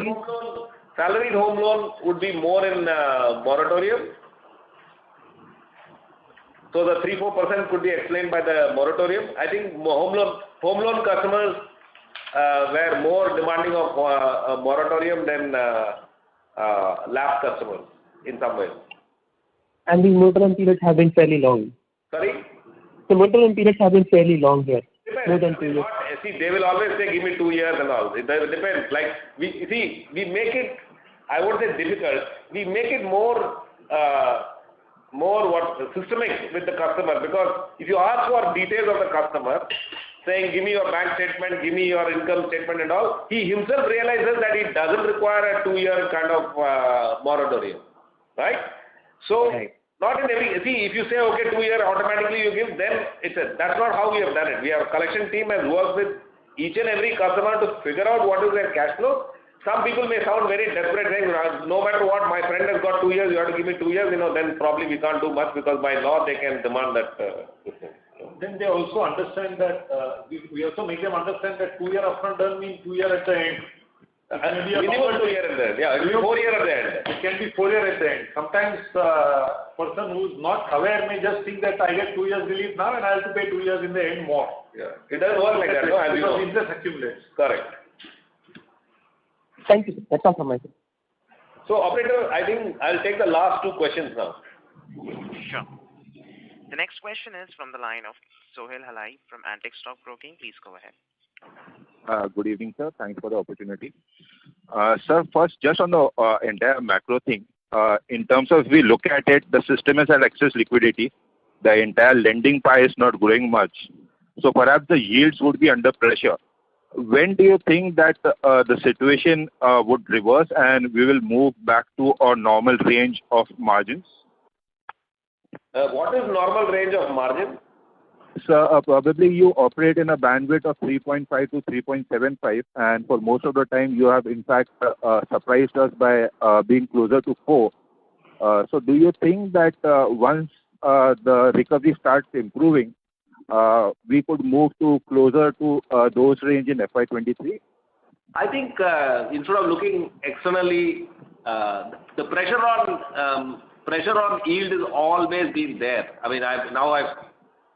home loan would be more in moratorium. So the 3-4% could be explained by the moratorium. I think home loan customers were more demanding of a moratorium than lapsed customers in some ways. And the moratorium periods have been fairly long. Sorry? The moratorium periods have been fairly long here. Depends. More than 2 years. See, they will always say, give me 2 years and all. It depends. Like, we make it, I won't say difficult, we make it more systemic with the customer, because if you ask for details of the customer, saying give me your bank statement, give me your income statement and all, he himself realizes that it doesn't require a 2-year kind of moratorium, right? So, not in every, if you say okay 2 year automatically you give, then that's not how we have done it. We have a collection team has worked with each and every customer to figure out what is their cash flow. Some people may sound very desperate, saying, no matter what, my friend has got 2 years, you have to give me 2 years, then probably we can't do much, because by law they can demand that. Then they also understand that, we also make them understand that 2 year upfront doesn't mean 2 year at the end. Minimum 2 year at the end, yeah, it will be 4 year at the end. It can be 4 year at the end. Sometimes person who is not aware may just think that I get 2 years relief now and I have to pay 2 years in the end more. Yeah, it doesn't work like that, no? As you know. Because interest accumulates. Correct. Thank you. That's all from my side. So, operator, I think I'll take the last 2 questions now. Sure. The next question is from the line of Sohail Halai from Antique Stock Broking. Please go ahead. Good evening, sir. Thanks for the opportunity. Sir, first, just on the entire macro thing, in terms of we look at it, the system has had excess liquidity. The entire lending pie is not growing much. So perhaps the yields would be under pressure. When do you think that the situation would reverse and we will move back to our normal range of margins? What is normal range of margin? So probably you operate in a bandwidth of 3.5 to 3.75, and for most of the time you have in fact surprised us by being closer to 4. So do you think that once the recovery starts improving, we could move to closer to those range in FY23? I think instead of looking externally, the pressure on yield has always been there. I mean,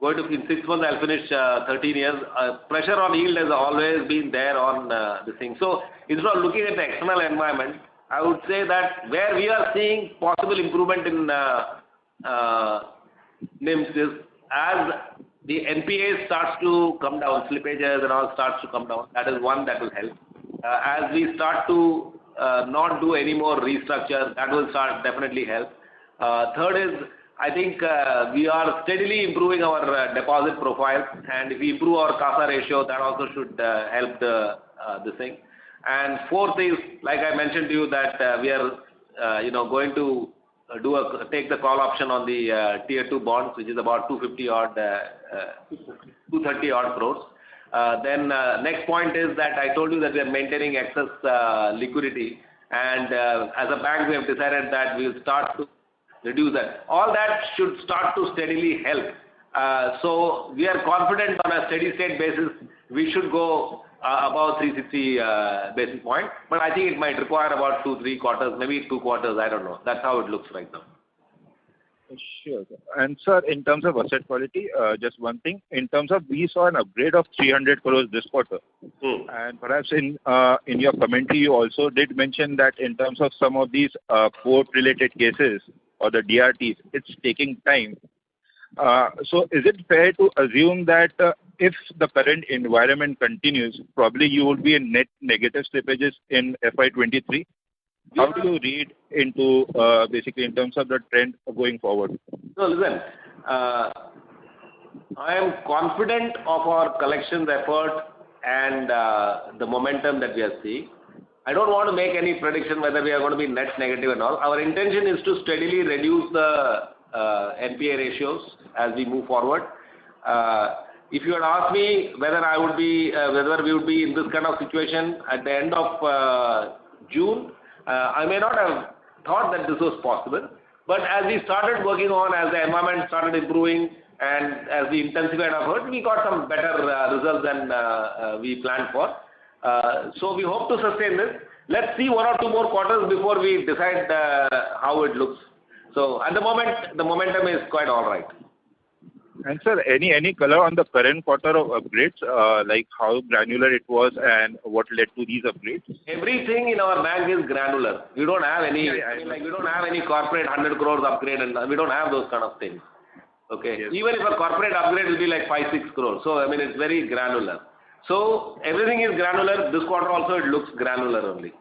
in 6 months I'll finish 13 years. Pressure on yield has always been there on this thing. So instead of looking at the external environment, I would say that where we are seeing possible improvement in NIMs is as the NPA starts to come down, slippages and all starts to come down. That is one that will help. As we start to not do any more restructure, that will definitely help. Third is, I think we are steadily improving our deposit profile, and if we improve our CASA ratio, that also should help this thing. And fourth is, like I mentioned to you, that we are going to take the call option on the Tier 2 bonds, which is about 230 odd crores. Then next point is that I told you that we are maintaining excess liquidity, and as a bank we have decided that we will start to reduce that. All that should start to steadily help. So we are confident on a steady state basis we should go about 360 basis point. But I think it might require about 2-3 quarters, maybe 2 quarters. I don't know. That's how it looks right now. Sure, sir. And sir, in terms of asset quality, just one thing. In terms of, we saw an upgrade of 300 crores this quarter. And perhaps in your commentary, you also did mention that in terms of some of these court-related cases or the DRTs, it's taking time. So is it fair to assume that if the current environment continues, probably you will be in net negative slippages in FY23? How do you read into basically in terms of the trend going forward? No, listen. I am confident of our collections effort and the momentum that we are seeing. I don't want to make any prediction whether we are going to be net negative and all. Our intention is to steadily reduce the NPA ratios as we move forward. If you had asked me whether we would be in this kind of situation at the end of June, I may not have thought that this was possible. But as we started working on, as the environment started improving, and as we intensified our effort, we got some better results than we planned for. So we hope to sustain this. Let's see 1 or 2 more quarters before we decide how it looks. So at the moment, the momentum is quite all right. And sir, any color on the current quarter of upgrades, like how granular it was and what led to these upgrades? Everything in our bank is granular. We don't have any, we don't have any corporate 100 crores upgrade, and we don't have those kind of things. Okay. Yes. Even if a corporate upgrade will be like 5-6 crores. So I mean, it's very granular. So everything is granular. This quarter also it looks granular only.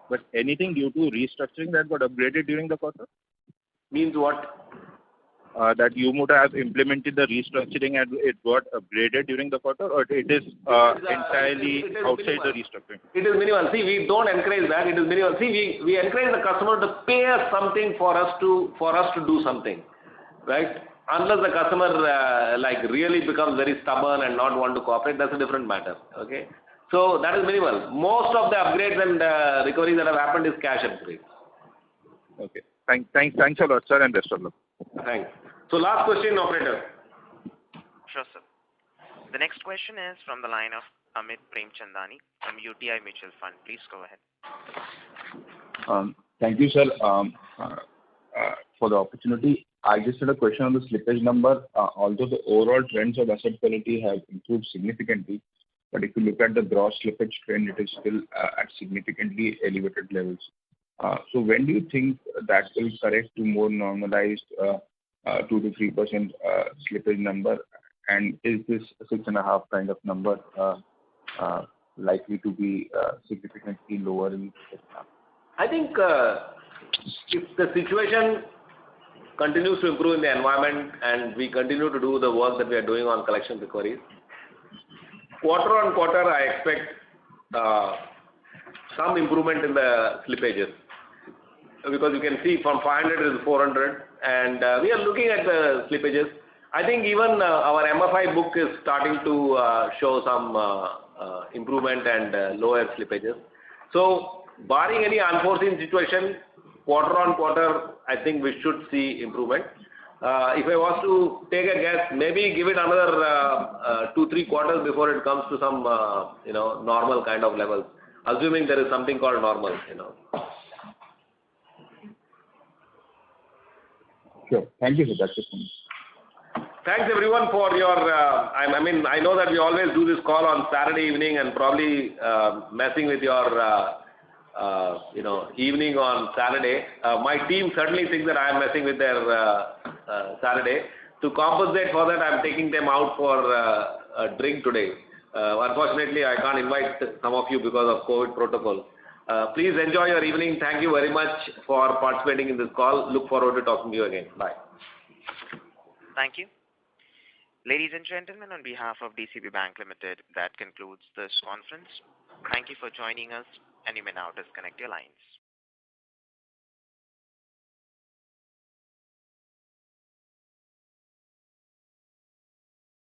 But anything due to restructuring that got upgraded during the quarter? Means what? That you would have implemented the restructuring and it got upgraded during the quarter, or it is entirely outside minimal. The restructuring? It is minimal. See, we don't encourage that. It is minimal. See, we encourage the customer to pay us something for us to do something, right? Unless the customer really becomes very stubborn and not want to cooperate, that's a different matter. Okay, so that is minimal. Most of the upgrades and recoveries that have happened is cash upgrades. Okay. Thanks a lot, sir, and best of luck. Thanks. So last question, operator. Sure, sir. The next question is from the line of Amit Premchandani from UTI Mutual Fund. Please go ahead. Thank you, sir, for the opportunity. I just had a question on the slippage number. Although the overall trends of asset quality have improved significantly, but if you look at the gross slippage trend, it is still at significantly elevated levels. So when do you think that will correct to more normalized 2 to 3% slippage number? And is this 6.5 kind of number likely to be significantly lower in the second half? I think if the situation continues to improve in the environment and we continue to do the work that we are doing on collection recoveries, quarter on quarter I expect some improvement in the slippages. Because you can see from 500 to 400, and we are looking at the slippages. I think even our MFI book is starting to show some improvement and lower slippages. So, barring any unforeseen situation, quarter on quarter, I think we should see improvement. If I was to take a guess, maybe give it another 2-3 quarters before it comes to some normal kind of levels, assuming there is something called normal. Sure. Thank you, sir. That's it from me. Thanks everyone for your, I know that we always do this call on Saturday evening and probably messing with your, evening on Saturday. My team certainly thinks that I am messing with their Saturday. To compensate for that, I am taking them out for a drink today. Unfortunately, I can't invite some of you because of COVID protocol. Please enjoy your evening. Thank you very much for participating in this call. Look forward to talking to you again. Bye. Thank you. Ladies and gentlemen, on behalf of DCB Bank Limited, that concludes this conference. Thank you for joining us, and you may now disconnect your lines.